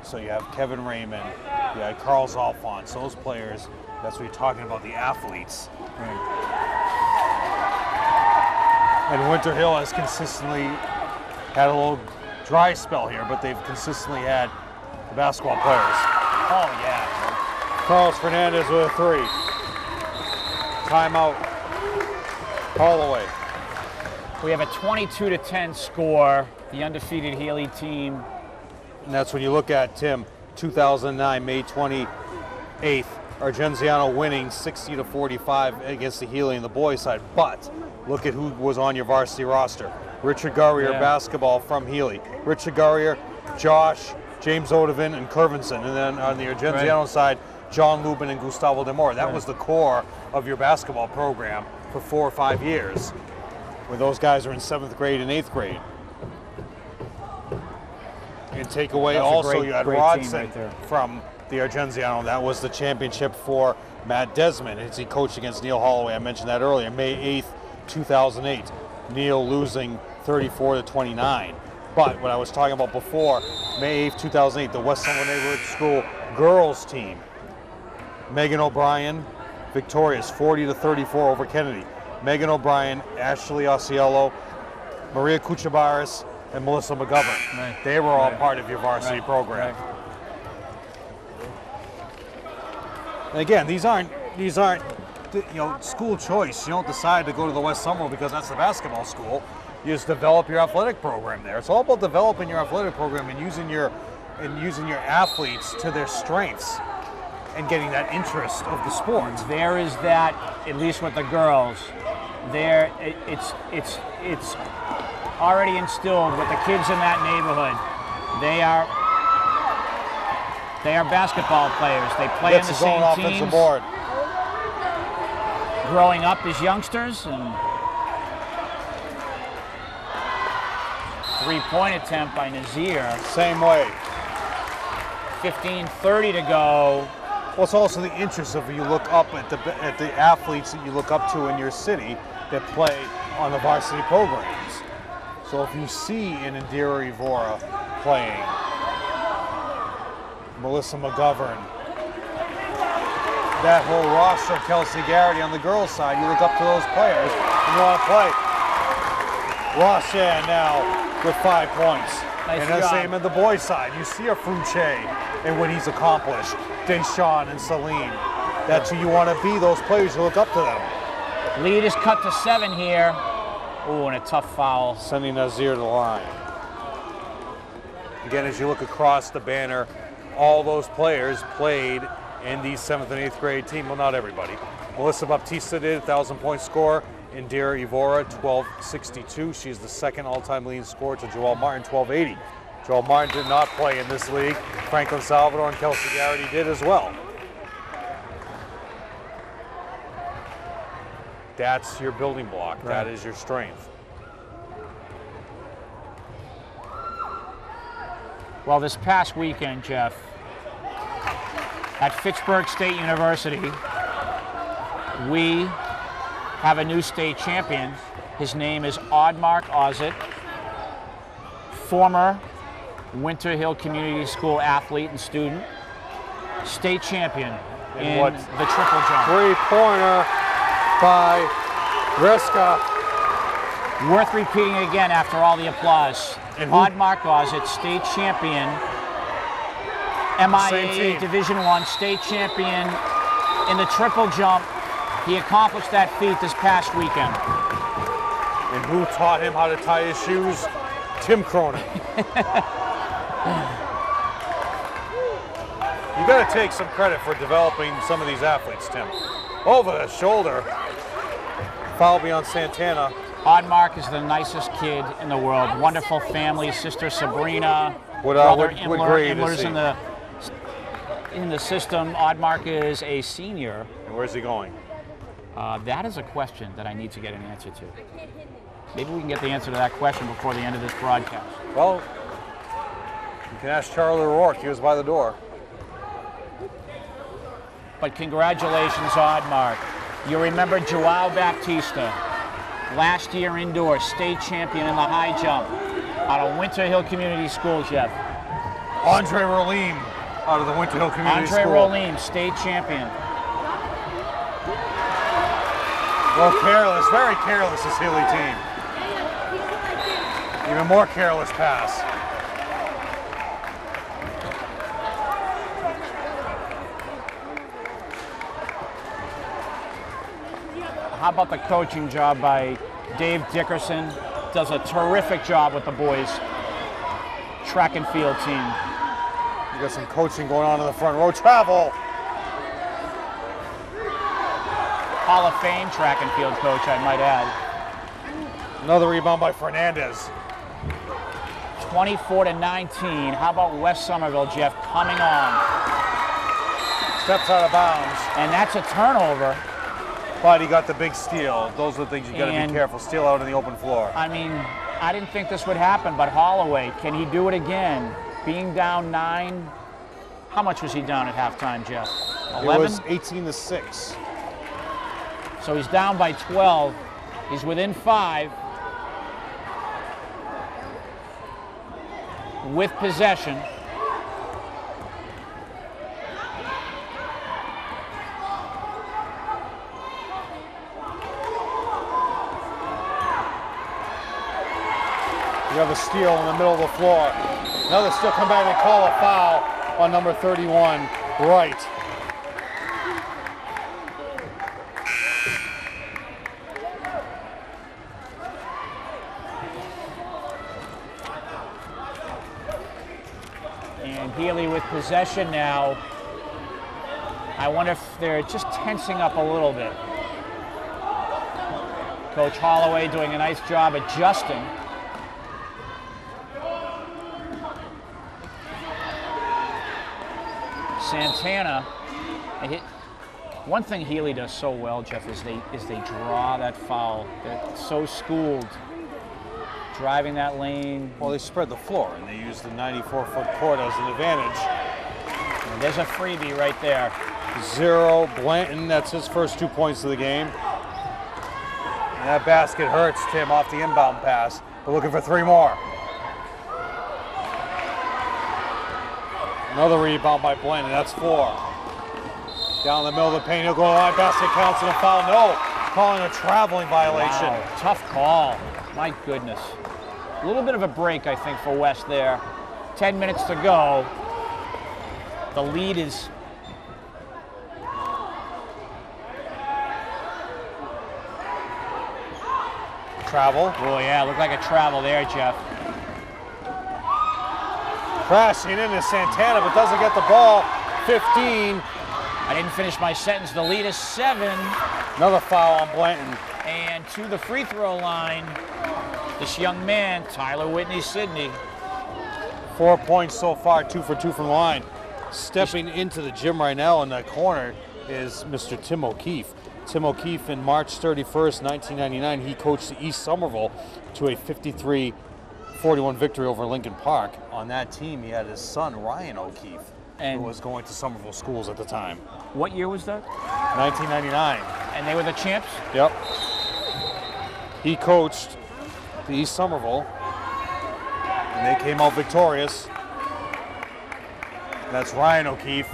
So you have Kevin Raymond, you had Carl Zalfont, so those players, that's what you're talking about, the athletes. Right. And Winter Hill has consistently had a little dry spell here, but they've consistently had the basketball players. Oh, yeah. Carlos Fernandez with a 3. Timeout. Holloway. We have a 22-10 score. The undefeated Healey team. And that's when you look at, Tim, 2009, May 28th, Argenziano winning 60-45 against the Healey on the boys' side. But look at who was on your varsity roster. Richard Garrier, basketball from Healey. Richard Garrier, Josh, James Odovan, and Curvinson. And then on the Argenziano side, John Lubin and Gustavo Demore. That was the core of your basketball program for 4 or 5 years, where those guys are in 7th grade and 8th grade. And take away That was a also, great- you had great team Rodson right there. from the Argenziano. That was the championship for Matt Desmond as he coached against Neil Holloway. I mentioned that earlier. May 8th, 2008. Neil losing 34-29. But what I was talking about before, May 8th, 2008, the West Somerville Neighborhood School girls team. Megan O'Brien, victorious, 40-34 over Kennedy. Megan O'Brien, Ashley Osceola, Maria Kuchabaris, and Melissa McGovern. Right. They were all Right. part of your varsity Right. program. Right. And again, these aren't school choice. You don't decide to go to the West Somerville because that's the basketball school. You just develop your athletic program there. It's all about developing your athletic program and using your athletes to their strengths and getting that interest of the sport. There is that, at least with the girls. It's already instilled with the kids in that neighborhood. They are basketball players. They play in Gets the his own same offensive teams. board. Growing up as youngsters, and three-point attempt by Nazir. Same way. 15:30 to go. Well, it's also the interest of you look up at the athletes that you look up to in your city that play on the varsity programs. So if you see an Indira Evora playing, Melissa McGovern, that whole roster of Kelsey Garrity on the girls' side, you look up to those players and you want to play. Rochelle now with 5 points. Nice And the job. same on the boys' side. You see a Fruche and what he's accomplished. Deshaun and Celine. That's who you want to be, those players. You look up to them. Lead is cut to 7 here. Oh, and a tough foul. Sending Nazir to the line. Again, as you look across the banner, all those players played in the 7th and 8th grade team. Well, not everybody. Melissa Baptista did, 1,000-point score. Indira Evora, 1262. She's the second all-time leading scorer to Joelle Martin, 1280. Joelle Martin did not play in this league. Franklin Salvador and Kelsey Garrity did as well. That's your building block. Right. That is your strength. Well, this past weekend, Jeff, at Fitchburg State University, we have a new state champion. His name is Oddmark Ozit, former Winter Hill Community School athlete and student, state champion in what? the triple jump. Three-pointer by Reska. Worth repeating again after all the applause. And who- Oddmark Ozit, state champion, Same MIA team. Division I state champion in the triple jump. He accomplished that feat this past weekend. And who taught him how to tie his shoes? Tim Cronin. You got to take some credit for developing some of these athletes, Tim. Over the shoulder. Foul beyond Santana. Oddmark is the nicest kid in the world. Wonderful family, sister Sabrina, What brother grade is Imler's he? in the system. Oddmark is a senior. And where's he going? That is a question that I need to get an answer to. Maybe we can get the answer to that question before the end of this broadcast. Well, you can ask Charlie O'Rourke. He was by the door. But congratulations, Oddmark. You remember Joao Baptista, last year indoor state champion in the high jump out of Winter Hill Community School, Jeff. Andre Rolim out of the Winter Hill Community Andre School. Rolim, state champion. Well, careless, very careless this Healey team. Even more careless pass. How about the coaching job by Dave Dickerson? Does a terrific job with the boys track and field team. You got some coaching going on in the front row. Travel. Hall of Fame track and field coach, I might add. Another rebound by Fernandez. 24-19. How about West Somerville, Jeff, coming on? Steps out of bounds. And that's a turnover. But he got the big steal. Those are the things you got to And- be careful. Steal out on the open floor. I mean, I didn't think this would happen, but Holloway, can he do it again? being down 9, how much was he down at halftime, Jeff? It 11? was 18-6. So he's down by 12. He's within 5 with possession. You have a steal in the middle of the floor. Another steal, come back and call a foul on number 31, Wright. And Healey with possession now. I wonder if they're just tensing up a little bit. Coach Holloway doing a nice job adjusting. Santana, one thing Healey does so well, Jeff, is they draw that foul. They're so schooled, driving that lane. Well, they spread the floor and they used the 94-foot court as an advantage. And there's a freebie right there. 0, Blanton, that's his first 2 points of the game. And that basket hurts Tim off the inbound pass. We're looking for 3 more. Another rebound by Blanton, that's 4. Down the middle of the paint, he'll go to the line, basket counts and a foul. No, calling a traveling violation. Wow, tough call, my goodness. A little bit of a break, I think, for West there. 10 minutes to go. The lead is Travel. oh yeah, looked like a travel there, Jeff. Crashing into Santana, but doesn't get the ball. 15. I didn't finish my sentence. The lead is 7. Another foul on Blanton. And to the free throw line, this young man, Tyler Whitney Sidney. 4 points so far, 2 for 2 from the line. Stepping into the gym right now in that corner is Mr. Tim O'Keefe. Tim O'Keefe, in March 31st, 1999, he coached East Somerville to a 53-41 victory over Lincoln Park. On that team, he had his son, Ryan O'Keefe, who was going to Somerville schools at the time. What year was that? 1999. And they were the champs? Yep. He coached the East Somerville, and they came out victorious. That's Ryan O'Keefe,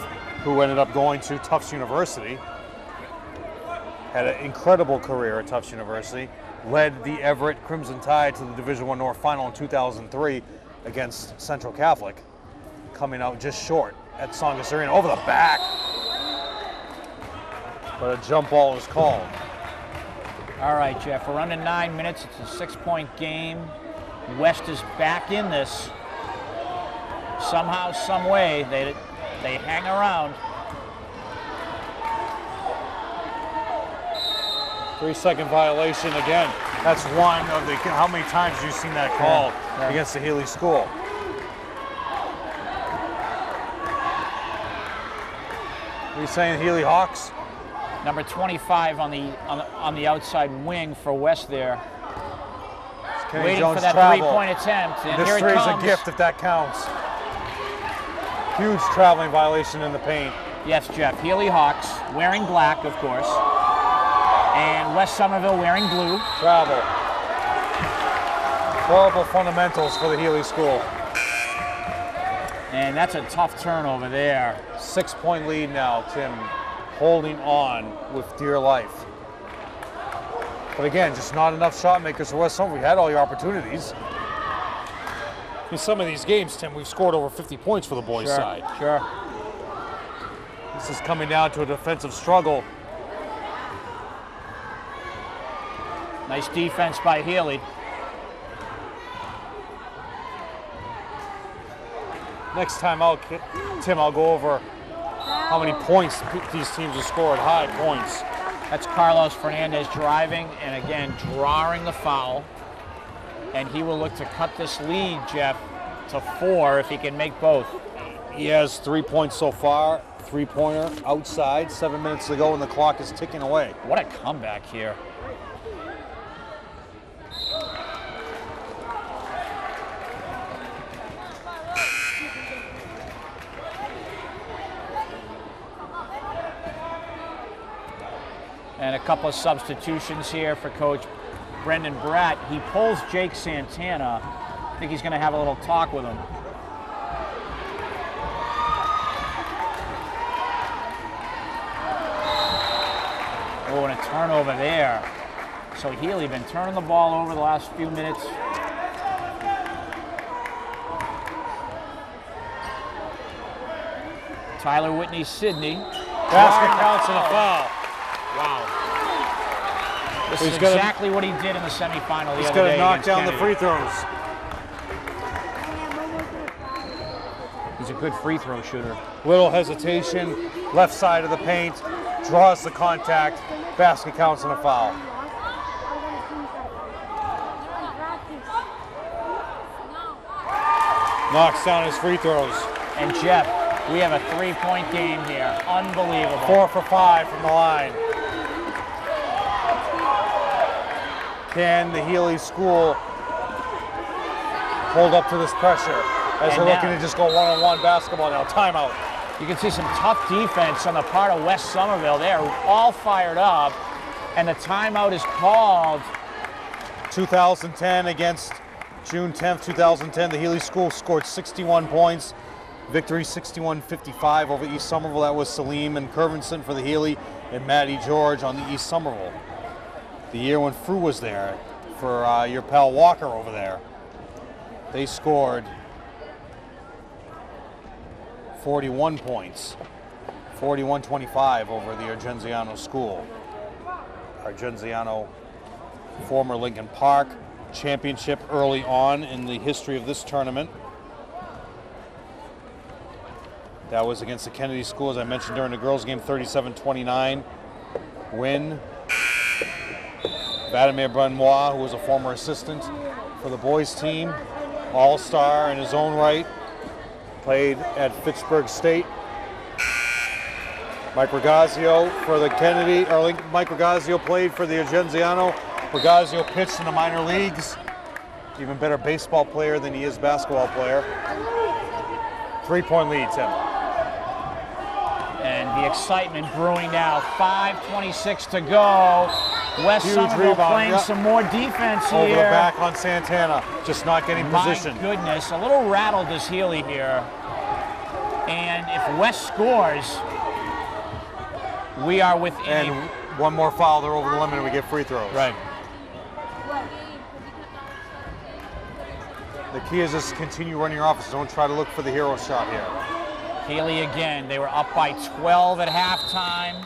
who ended up going to Tufts University. Had an incredible career at Tufts University. Led the Everett Crimson Tide to the Division I North Final in 2003 against Central Catholic, coming out just short at Songus Arena. Over the back. But a jump ball is called. All right, Jeff, we're under 9 minutes. It's a 6-point game. West is back in this. Somehow, some way, they hang around. 3-second violation again. That's one of the, how many times have you seen that call against the Healey school? Are you saying Healey Hawks? Number 25 on the outside wing for West there. Kenny Waiting Jones for that travel. 3-point attempt. And This here it three is a comes. gift if that counts. Huge traveling violation in the paint. Yes, Jeff. Healey Hawks wearing black, of course. And West Somerville wearing blue. Travel. Horrible fundamentals for the Healey school. And that's a tough turnover there. 6-point lead now, Tim, holding on with dear life. But again, just not enough shot makers for West Somerville. We had all your opportunities. In some of these games, Tim, we've scored over 50 points for the boys' side. Sure. This is coming down to a defensive struggle. Nice defense by Healey. Next time out, Tim, I'll go over how many points these teams have scored, high points. That's Carlos Fernandez driving and again drawing the foul. And he will look to cut this lead, Jeff, to 4 if he can make both. He has 3 points so far, 3-pointer outside, 7 minutes to go and the clock is ticking away. What a comeback here. And a couple of substitutions here for Coach Brendan Bratt. He pulls Jake Santana. I think he's going to have a little talk with him. Oh, and a turnover there. So Healey been turning the ball over the last few minutes. Tyler Whitney, Sidney. Basket counts and a foul. Wow. This He's is gonna- exactly what he did in the semifinal the He's other going day to knock against down the Kennedy. free throws. He's a good free throw shooter. Little hesitation, left side of the paint, draws the contact, basket counts and a foul. Knocks down his free throws. And Jeff, we have a three-point game here. Unbelievable. 4 for 5 from the line. Can the Healey School hold up to this pressure as And they're looking now- to just go one-on-one basketball now? Timeout. You can see some tough defense on the part of West Somerville. They're all fired up, and the timeout is called. 2010 against June 10th, 2010. The Healey School scored 61 points. Victory 61-55 over East Somerville. That was Salim and Curvinson for the Healey and Matty George on the East Somerville. The year when Frew was there for your pal Walker over there. They scored 41 points, 41-25 over the Argenziano School. Argenziano, former Lincoln Park championship early on in the history of this tournament. That was against the Kennedy School, as I mentioned during the girls' game, 37-29 win. Vladimir Brenois, who was a former assistant for the boys team, all-star in his own right, played at Fitchburg State. Mike Regazio for the Kennedy, or Mike Regazio played for the Argenziano. Regazio pitched in the minor leagues. Even better baseball player than he is basketball player. 3-point lead, Tim. And the excitement brewing now. 5:26 to go. West Huge Somerville rebound, playing yeah. some more defense Over the here. back on Santana, just not getting My position. goodness, a little rattled is Healey here. And if West scores, we are within. And one more foul, they're over the limit and we get free throws. Right. The key is just continue running your offense. Don't try to look for the hero shot here. Healey again. They were up by 12 at halftime.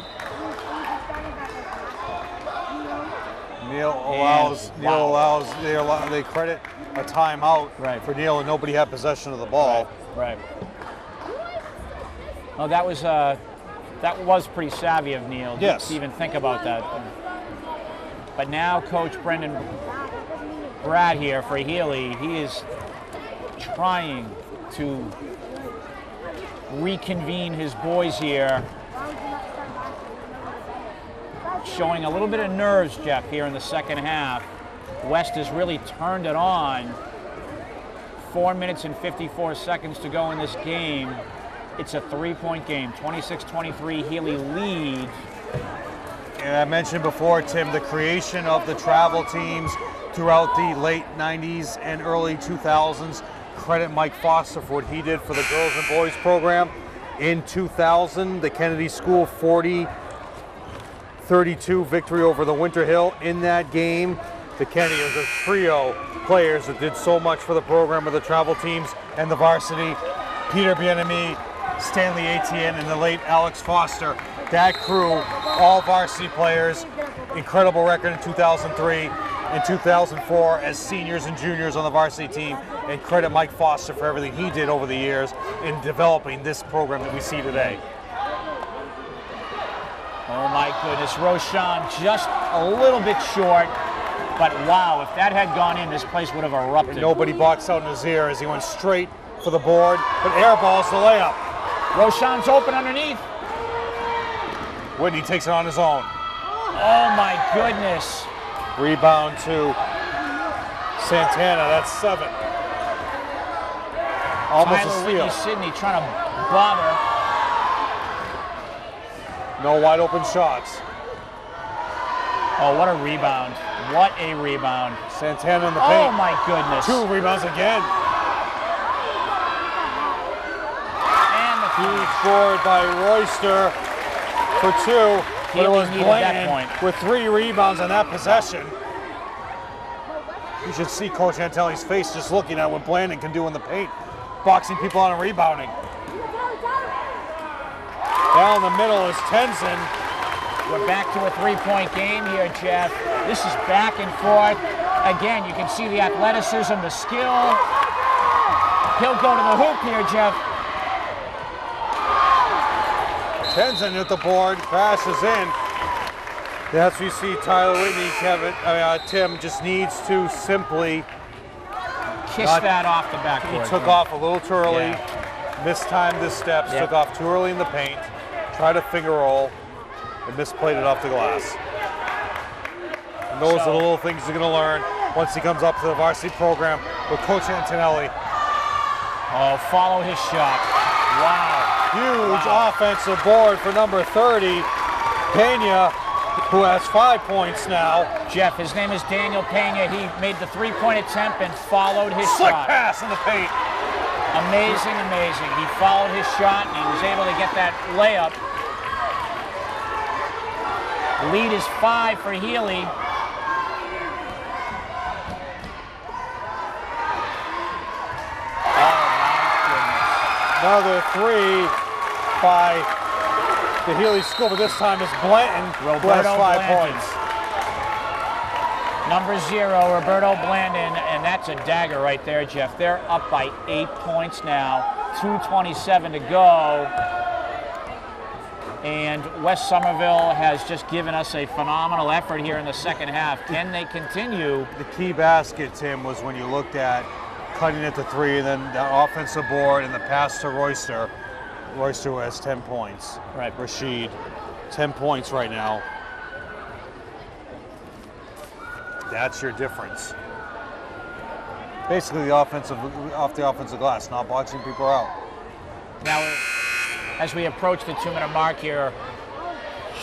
They credit a timeout Right. for Neal, and nobody had possession of the ball. Right. Well, that was pretty savvy of Neal Yes. to even think about that. But now Coach Brendan Bratt here for Healey, he is trying to reconvene his boys here. Showing a little bit of nerves, Jeff, here in the second half. West has really turned it on. 4 minutes and 54 seconds to go in this game. It's a three-point game. 26-23, Healey leads. And I mentioned before, Tim, the creation of the travel teams throughout the late 90s and early 2000s. Credit Mike Foster for what he did for the girls and boys program. In 2000, the Kennedy School 40-32 victory over the Winter Hill. In that game, the Kennedy was a trio players that did so much for the program with the travel teams and the varsity. Peter Bien-Aimé, Stanley Etienne, and the late Alex Foster. That crew, all varsity players, incredible record in 2003 and 2004 as seniors and juniors on the varsity team. And credit Mike Foster for everything he did over the years in developing this program that we see today. Oh my goodness, Roshan just a little bit short, but wow, if that had gone in, this place would have erupted. Nobody boxed out Nazir as he went straight for the board, but airballs the layup. Roshan's open underneath. Whitney takes it on his own. Oh my goodness. Rebound to Santana, that's 7. Almost Tyler a steal. Whitney Sidney trying to bother. No wide open shots. Oh, what a rebound. What a rebound. Santana in the Oh, paint. my goodness. 2 rebounds again. And the Huge board by Royster for 2. But it was Healey needed that Blanton point. with 3 rebounds on that possession. You should see Coach Antelli's face just looking at what Blandon can do in the paint. Boxing people out and rebounding. Down the middle is Tenzin. We're back to a 3-point game here, Jeff. This is back and forth. Again, you can see the athleticism, the skill. He'll go to the hoop here, Jeff. Tenzin at the board, crashes in. That's where you see Tyler Whitney, Tim just needs to simply Kiss that off the backboard. He took off a little too early, Yeah. mistimed his steps, Yep. took off too early in the paint, tried to finger roll, and misplayed it off the glass. And those are the little things he's going to learn once he comes up to the varsity program with Coach Antonelli. Oh, follow his shot. Wow. Huge offensive board for number 30, Pena, who has 5 points now. Jeff, his name is Daniel Pena. He made the 3-point attempt and followed his Slick shot. pass in the paint. Amazing, amazing. He followed his shot and he was able to get that layup. The lead is 5 for Healey. Oh, my Another 3 by the Healey school, but this time it's Blanton who has Roberto 5 Blanton. points. Number 0, Roberto Blandon, and that's a dagger right there, Jeff. They're up by 8 points now, 2:27 to go. And West Somerville has just given us a phenomenal effort here in the second half. Can they continue? The key basket, Tim, was when you looked at cutting it to 3, and then the offensive board and the pass to Royster. Royster has 10 points. Right. Rashid, 10 points right now. That's your difference. Basically, off the offensive glass, not boxing people out. Now, as we approach the 2-minute mark here,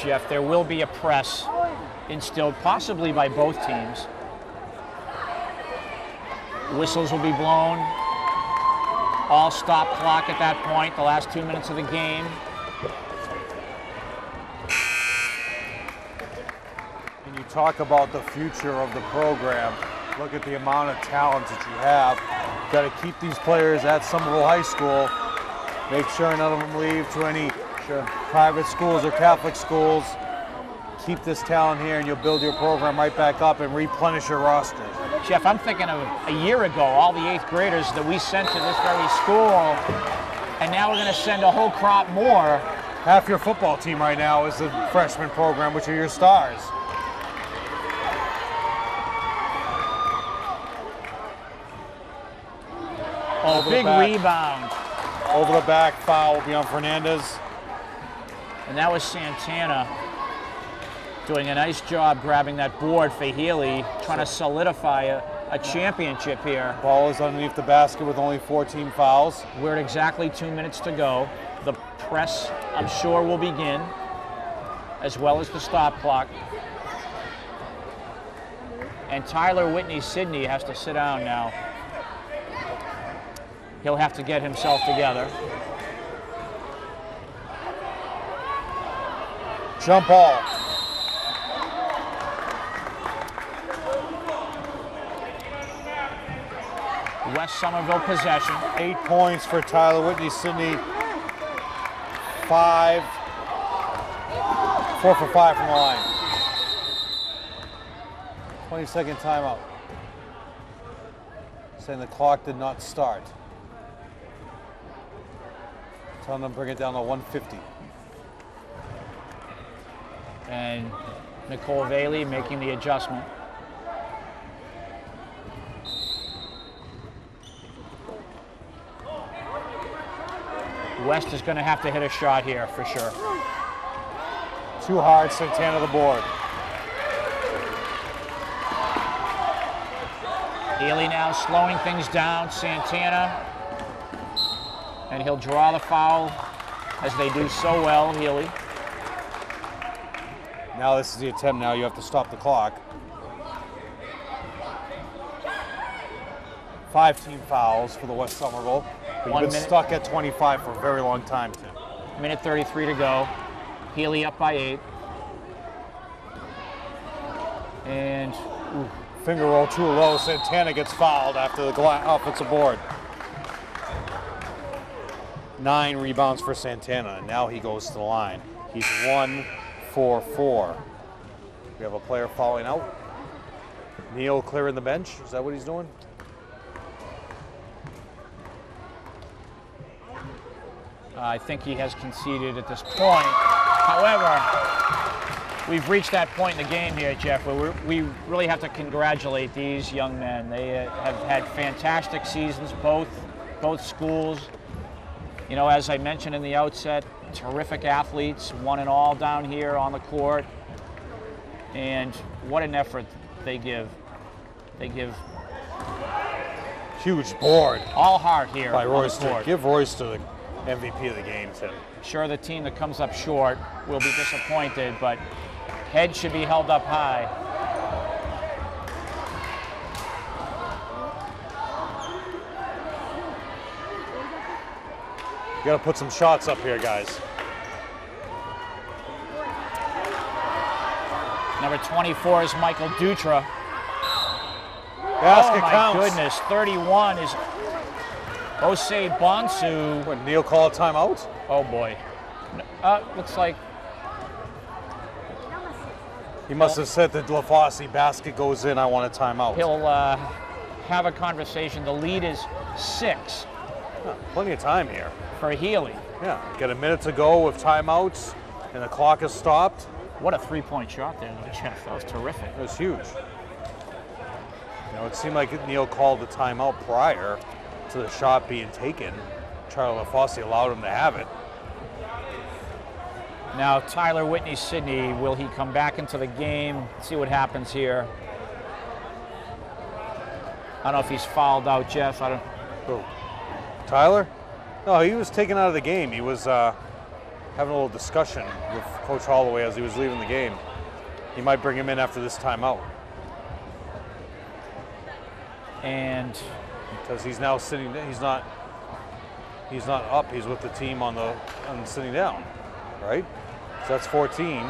Jeff, there will be a press instilled possibly by both teams. Whistles will be blown. All stop clock at that point, the last 2 minutes of the game. And you talk about the future of the program. Look at the amount of talent that you have. Got to keep these players at Somerville High School. Make sure none of them leave to any private schools or Catholic schools. Keep this talent here and you'll build your program right back up and replenish your roster. Jeff, I'm thinking of a year ago, all the 8th graders that we sent to this very school, and now we're going to send a whole crop more. Half your football team right now is the freshman program, which are your stars. Oh, Over the big back. rebound. Over the back foul will be on Fernandez. And that was Santana doing a nice job grabbing that board for Healey, trying to solidify a championship here. Ball is underneath the basket with only 14 fouls. We're at exactly 2 minutes to go. The press, I'm sure, will begin, as well as the stop clock. And Tyler Whitney Sidney has to sit down now. He'll have to get himself together. Jump ball. West Somerville possession. 8 points for Tyler Whitney Sidney. 4 for 5 from the line. 20-second timeout. Saying the clock did not start. Telling them to bring it down to 150. And Nicole Healey making the adjustment. West is going to have to hit a shot here for sure. Too hard, Santana the board. Healey now slowing things down. Santana. And he'll draw the foul as they do so well, Healey. Now this is the attempt. Now you have to stop the clock. 5 team fouls for the West Somerville. But you've 1 been minute. stuck at 25 for a very long time, Tim. Minute 33 to go. Healey up by 8. And Finger roll too low. Santana gets fouled after the offensive board. 9 rebounds for Santana, and now he goes to the line. He's 1 for 4. We have a player fouling out. Neil clearing the bench. Is that what he's doing? I think he has conceded at this point. However, we've reached that point in the game here, Jeff, where we really have to congratulate these young men. They have had fantastic seasons, both schools. You know, as I mentioned in the outset, terrific athletes, one and all down here on the court. And what an effort they give. They give Huge board all heart here by on the Royster. court. Give Royster the MVP of the game, Tim. Sure, the team that comes up short will be disappointed, but head should be held up high. You got to put some shots up here, guys. Number 24 is Michael Dutra. Basket Oh my counts. goodness, 31 is Osei Bonsu. What, Neil call a timeout? Oh boy. Looks like He must have said that LaFosse basket goes in, I want a timeout. he'll have a conversation. The lead is 6 Huh, plenty of time here. for Healey. Yeah, got a minute to go with timeouts, and the clock is stopped. What a three-point shot there, though, Jeff. That was terrific. It was huge. You know, it seemed like Neil called the timeout prior to the shot being taken. Charlie LaFosse allowed him to have it. Now, Tyler Whitney-Sidney, will he come back into the game? See what happens here. I don't know if he's fouled out, Jeff. I don't. Who? Tyler? No, he was taken out of the game. He was having a little discussion with Coach Holloway as he was leaving the game. He might bring him in after this timeout. And Because he's now sitting. He's not up. He's with the team on sitting down, right? So that's 14.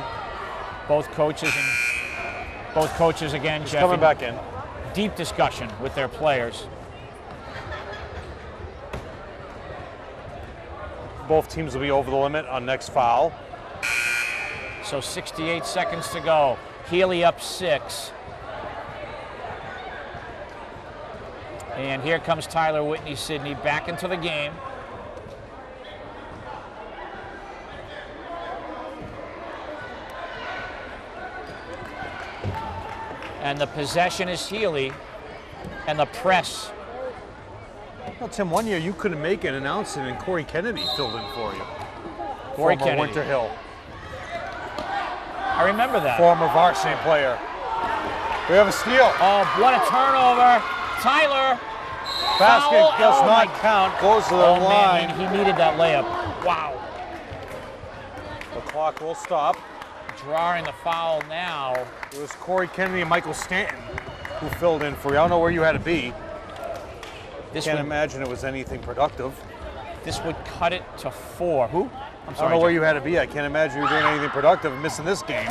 both coaches again, He's Jeff, coming in back in. deep discussion with their players. Both teams will be over the limit on next foul. So 68 seconds to go. Healey up 6. And here comes Tyler Whitney-Sidney back into the game. And the possession is Healey. And the press. Well, Tim, one year you couldn't make it, announced it, and Corey Kennedy filled in for you. Corey Former Kennedy. Winter Hill. I remember that. Former varsity player. We have a steal. Oh, what a turnover. Tyler. Basket Foul. does Oh, not my- count. Goes to the Oh, line. man, he needed that layup. Wow. The clock will stop. Drawing the foul now. It was Corey Kennedy and Michael Stanton who filled in for you. I don't know where you had to be. This Can't would, imagine it was anything productive. this would cut it to 4. Who? I'm I don't sorry. know where Jeff. you had to be. I can't imagine you were doing anything productive and missing this game.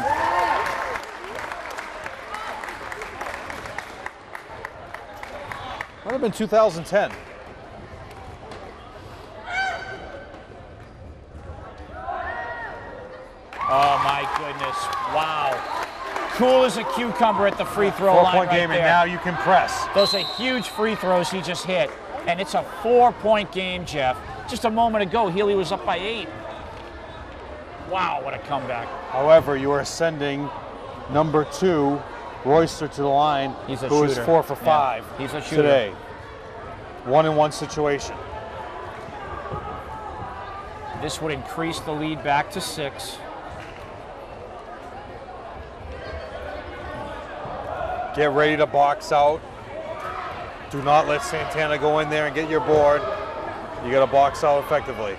Might have been 2010. Oh my goodness! Wow. Cool as a cucumber at the free throw line 4-point right game, there. and now you can press. Those are huge free throws he just hit, and it's a 4-point game, Jeff. Just a moment ago, Healey was up by 8. Wow, what a comeback! However, you are sending number 2, Royster, to the line, He's a who is shooter. 4 for Yeah, 5 he's a shooter. today. 1-on-1 situation. This would increase the lead back to 6. Get ready to box out. Do not let Santana go in there and get your board. You got to box out effectively.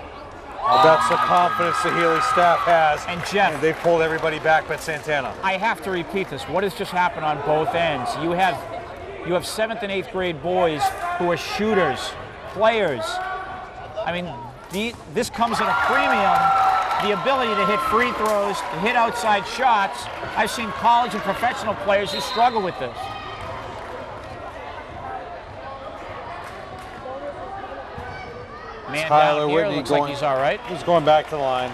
But that's the confidence the Healey staff has. And Jeff, they've pulled everybody back but Santana. I have to repeat this. What has just happened on both ends? You have 7th and 8th grade boys who are shooters, players. I mean, this comes at a premium. The ability to hit free throws, to hit outside shots. I've seen college and professional players who struggle with this. Man Tyler down here Whitney looks like he's all right. He's going back to the line,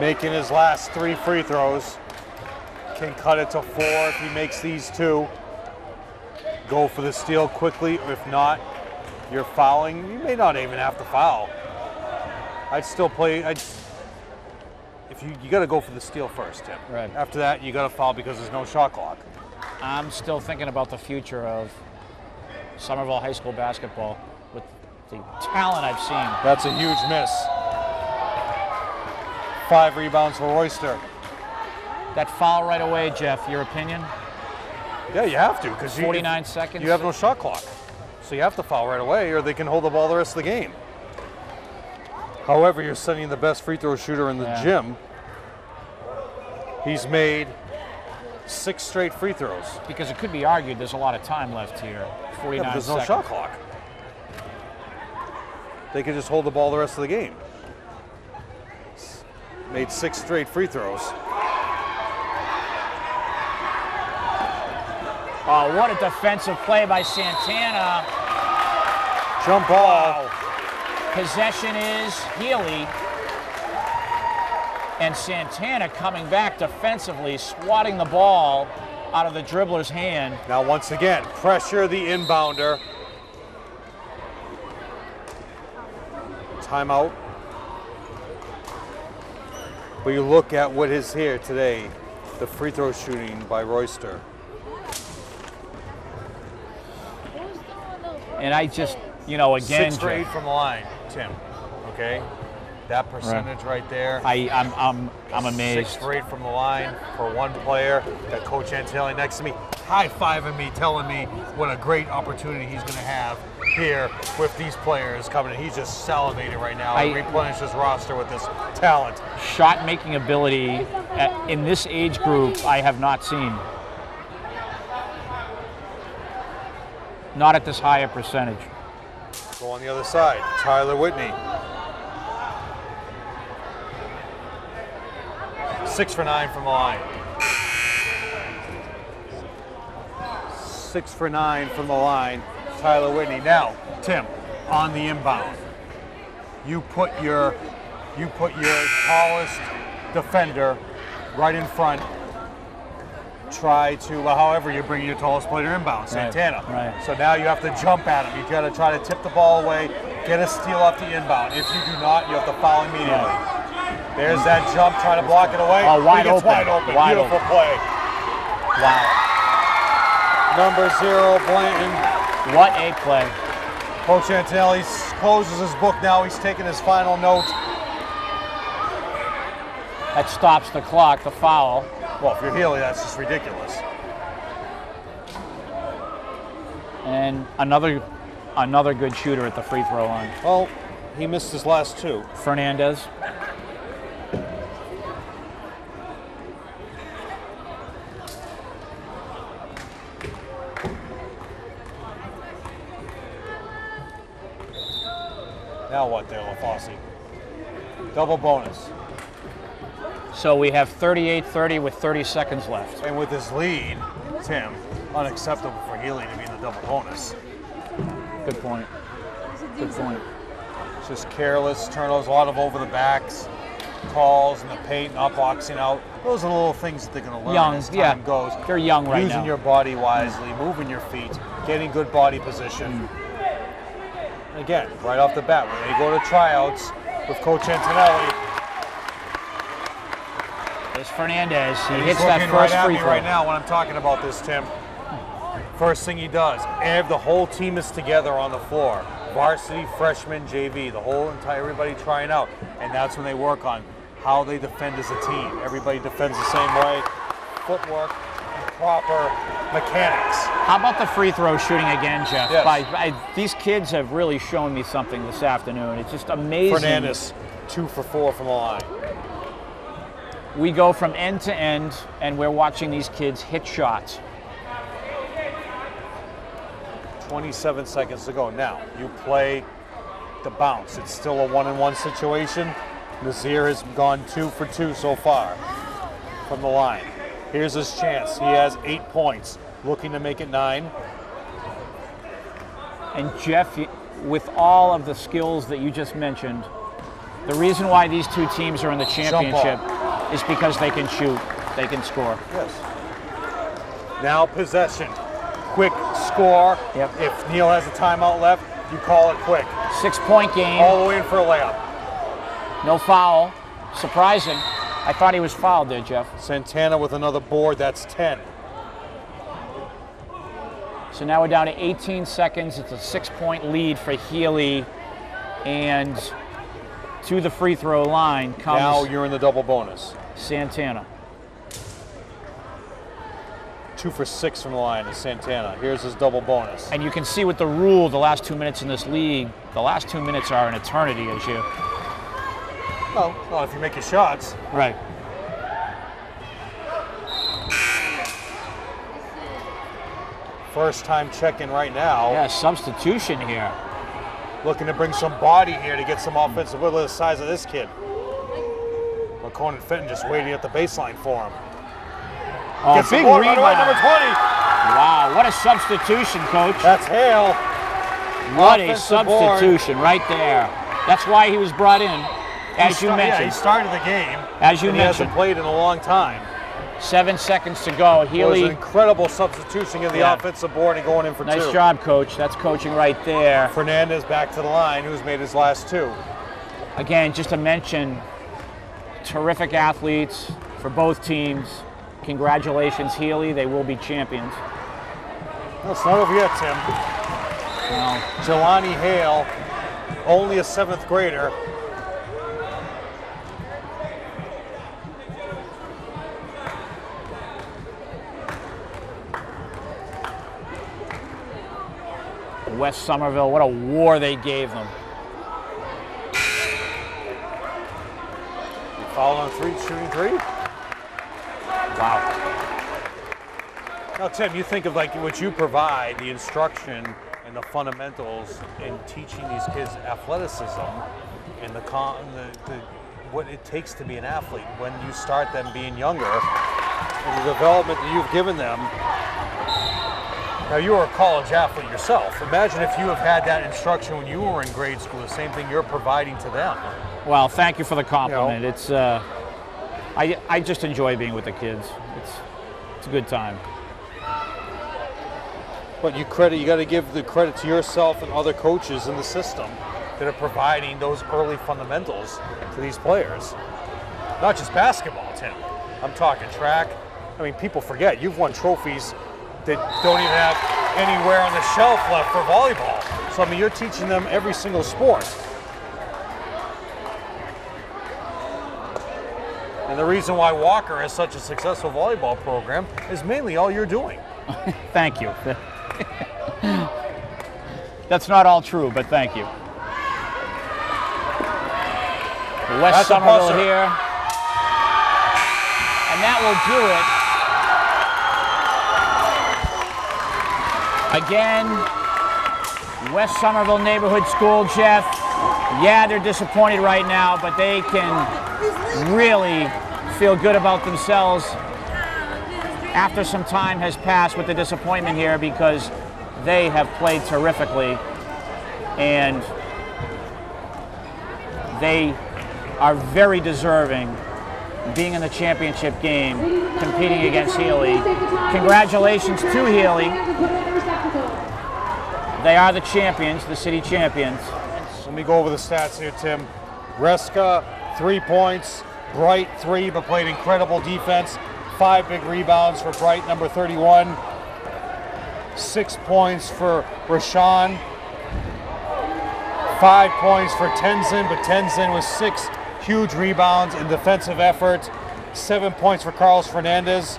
making his last 3 free throws. Can cut it to 4 if he makes these 2. Go for the steal quickly. If not, you're fouling. You may not even have to foul. I'd still play. If you got to go for the steal first, Tim. Right. After that, you got to foul because there's no shot clock. I'm still thinking about the future of Somerville High School basketball with the talent I've seen. That's a huge miss. 5 rebounds for Royster. That foul right away, Jeff, your opinion? Yeah, you have to because 49 seconds. You have no shot clock. So you have to foul right away or they can hold the ball the rest of the game. However, you're sending the best free throw shooter in the gym. He's made 6 straight free throws. Because it could be argued there's a lot of time left here. 49 there's seconds. no shot clock. They could just hold the ball the rest of the game. Made 6 straight free throws. Oh, what a defensive play by Santana. Jump ball. Wow. Possession is Healey. And Santana coming back defensively, swatting the ball out of the dribbler's hand. Now once again, pressure the inbounder. Timeout. But you look at what is here today, the free throw shooting by Royster. And I just, again, 6 for 8 from the line, Tim. Okay, that percentage right there. I'm amazed. 6 for 8 from the line for one player. Got Coach Antelli next to me, high-fiving me, telling me what a great opportunity he's going to have here with these players coming in. He's just salivating right now and replenish his roster with this talent. Shot-making ability in this age group I have not seen. Not at this high a percentage. Go on the other side, Tyler Whitney. 6 for 9 from the line. 6 for 9 from the line, Tyler Whitney. Now, Tim, on the inbound, you put your tallest defender right in front. Try to, however you bring your tallest player inbound, Santana. Right. So now you have to jump at him. You got to try to tip the ball away, get a steal off the inbound. If you do not, you have to foul immediately. Yeah. There's that jump, try to block it away. Oh, wide open. Wide open. Wide Beautiful open. play. Wow. Number 0, Blanton. What a play. Coach Antelli closes his book now. He's taking his final note. That stops the clock, the foul. Well, if you're Healey, that's just ridiculous. And another good shooter at the free throw line. Well, he missed his last 2. Fernandez. Now what there, LaFosse? Double bonus. So we have 38-30 with 30 seconds left. And with this lead, Tim, unacceptable for Healey to be in the double bonus. Good point. Good point. It's just careless turnovers, a lot of over the backs, calls in the paint, not boxing out. Those are the little things that they're going to learn Young, as time goes. They're young right now. Using your body wisely, moving your feet, getting good body position. Again, right off the bat, when they go to tryouts with Coach Antonelli, There's Fernandez. He he's hits that looking first right at free me throw. right now when I'm talking about this, Tim. First thing he does, the whole team is together on the floor. Varsity, freshman, JV, the whole entire, everybody trying out. And that's when they work on how they defend as a team. Everybody defends the same way. Footwork, proper mechanics. How about the free throw shooting again, Jeff? Yes. These kids have really shown me something this afternoon. It's just amazing. Fernandez, 2 for 4 from the line. We go from end to end, and we're watching these kids hit shots. 27 seconds to go. Now, you play the bounce. It's still a 1-on-1 situation. Nazir has gone 2 for 2 so far from the line. Here's his chance. He has 8 points, looking to make it 9. And Jeff, with all of the skills that you just mentioned, the reason why these two teams are in the championship is because they can shoot, they can score. Yes. Now possession. Quick score. Yep. If Neil has a timeout left, you call it quick. 6-point game. All the way in for a layup. No foul. Surprising. I thought he was fouled there, Jeff. Santana with another board. That's 10. So now we're down to 18 seconds. It's a 6-point lead for Healey. And to the free throw line comes Now you're in the double bonus. Santana. 2 for 6 from the line is Santana. Here's his double bonus. And you can see with the rule, the last 2 minutes in this league, the last 2 minutes are an eternity as you. Well, if you make your shots. Right. First time check-in right now. Yeah, substitution here. Looking to bring some body here to get some offensive will the size of this kid. Conan Fenton just waiting at the baseline for him. Oh, Gets big the board, rebound. right away, number 20. Wow, what a substitution, Coach. That's Hale. What a Offensive board. substitution right there. That's why he was brought in, as you Yeah, he mentioned. started the game. As you and he mentioned. hasn't played in a long time. 7 seconds to go. It was Healey, an incredible substitution in the Yeah. offensive board and going in for 2. nice job, Coach. That's coaching right there. Fernandez back to the line, who's made his last 2. Again, just to mention, terrific athletes for both teams. Congratulations, Healey. They will be champions. No, it's not over yet, Tim. Well, Jelani Hale, only a 7th grader. West Somerville, what a war they gave them. Foul on 3, shooting 3. Wow. Now, Tim, you think of like what you provide, the instruction and the fundamentals in teaching these kids athleticism and the what it takes to be an athlete when you start them being younger and the development that you've given them. Now, you were a college athlete yourself. Imagine if you have had that instruction when you were in grade school, the same thing you're providing to them. Well, thank you for the compliment. You know. It's I just enjoy being with the kids. It's a good time. But you got to give the credit to yourself and other coaches in the system that are providing those early fundamentals to these players. Not just basketball, Tim. I'm talking track. I mean, people forget you've won trophies that don't even have anywhere on the shelf left for volleyball. So, I mean, you're teaching them every single sport. And the reason why Walker has such a successful volleyball program is mainly all you're doing. Thank you. That's not all true, but thank you. West That's a Somerville buzzer. here. And that will do it. Again, West Somerville Neighborhood School, Jeff. Yeah, they're disappointed right now, but they can really feel good about themselves after some time has passed with the disappointment here because they have played terrifically and they are very deserving being in the championship game, competing against Healey. Congratulations to Healey. They are the champions, the city champions. Let me go over the stats here, Tim. Reska, 3 points. Bright, 3, but played incredible defense. 5 big rebounds for Bright, number 31. 6 points for Rashawn. 5 points for Tenzin, but Tenzin with 6 huge rebounds in defensive effort. 7 points for Carlos Fernandez.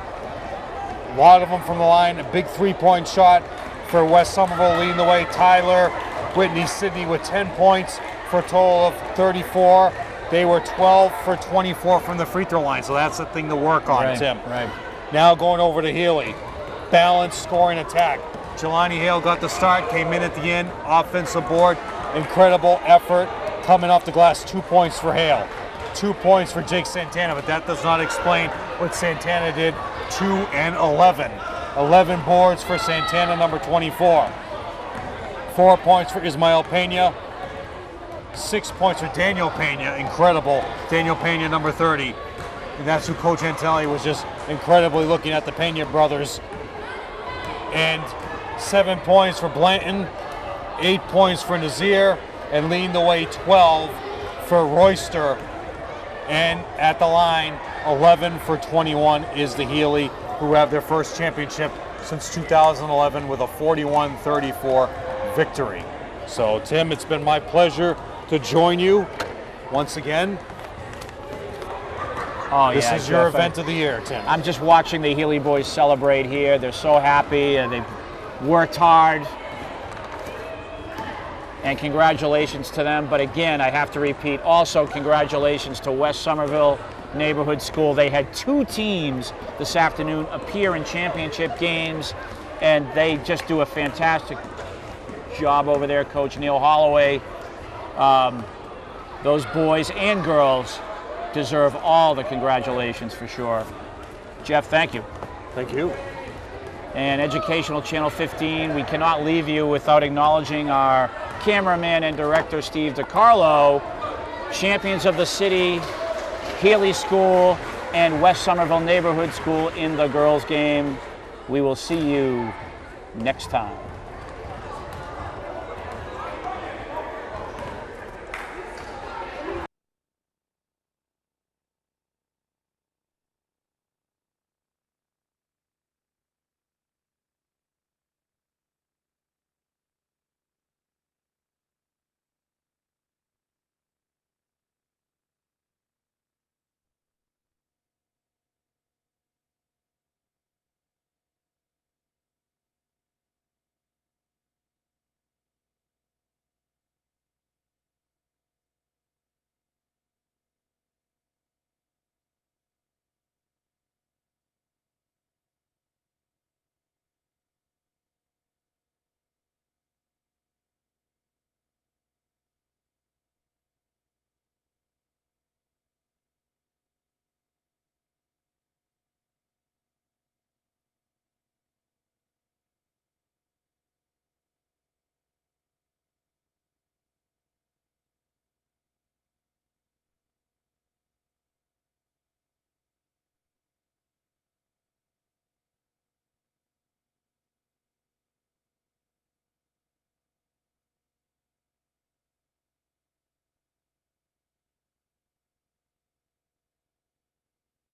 A lot of them from the line. A big three-point shot for West Somerville leading the way. Tyler, Whitney, Sydney with 10 points for a total of 34. They were 12 for 24 from the free throw line, so that's the thing to work on, Right, Tim. right. Now going over to Healey. Balanced scoring attack. Jelani Hale got the start, came in at the end, offensive board. Incredible effort coming off the glass. 2 points for Hale. 2 points for Jake Santana, but that does not explain what Santana did. 2 and 11. 11 boards for Santana, number 24. 4 points for Ismael Pena. 6 points for Daniel Pena. Incredible. Daniel Pena, number 30. And that's who Coach Antelli was just incredibly looking at, the Pena brothers. And 7 points for Blanton. 8 points for Nazir. And leading the way, 12 for Royster. And at the line, 11 for 21 is the Healey, who have their first championship since 2011 with a 41-34 victory. So, Tim, it's been my pleasure to join you once again. Oh, This yeah, is your Jeff, event of the year, Tim. I'm just watching the Healey boys celebrate here. They're so happy and they've worked hard. And congratulations to them. But again, I have to repeat, also congratulations to West Somerville Neighborhood School. They had 2 teams this afternoon appear in championship games, and they just do a fantastic job over there, Coach Neil Holloway. Those boys and girls deserve all the congratulations for sure. Jeff, thank you. Thank you. And Educational Channel 15, we cannot leave you without acknowledging our cameraman and director, Steve DiCarlo, champions of the city, Healey School, and West Somerville Neighborhood School in the girls' game. We will see you next time.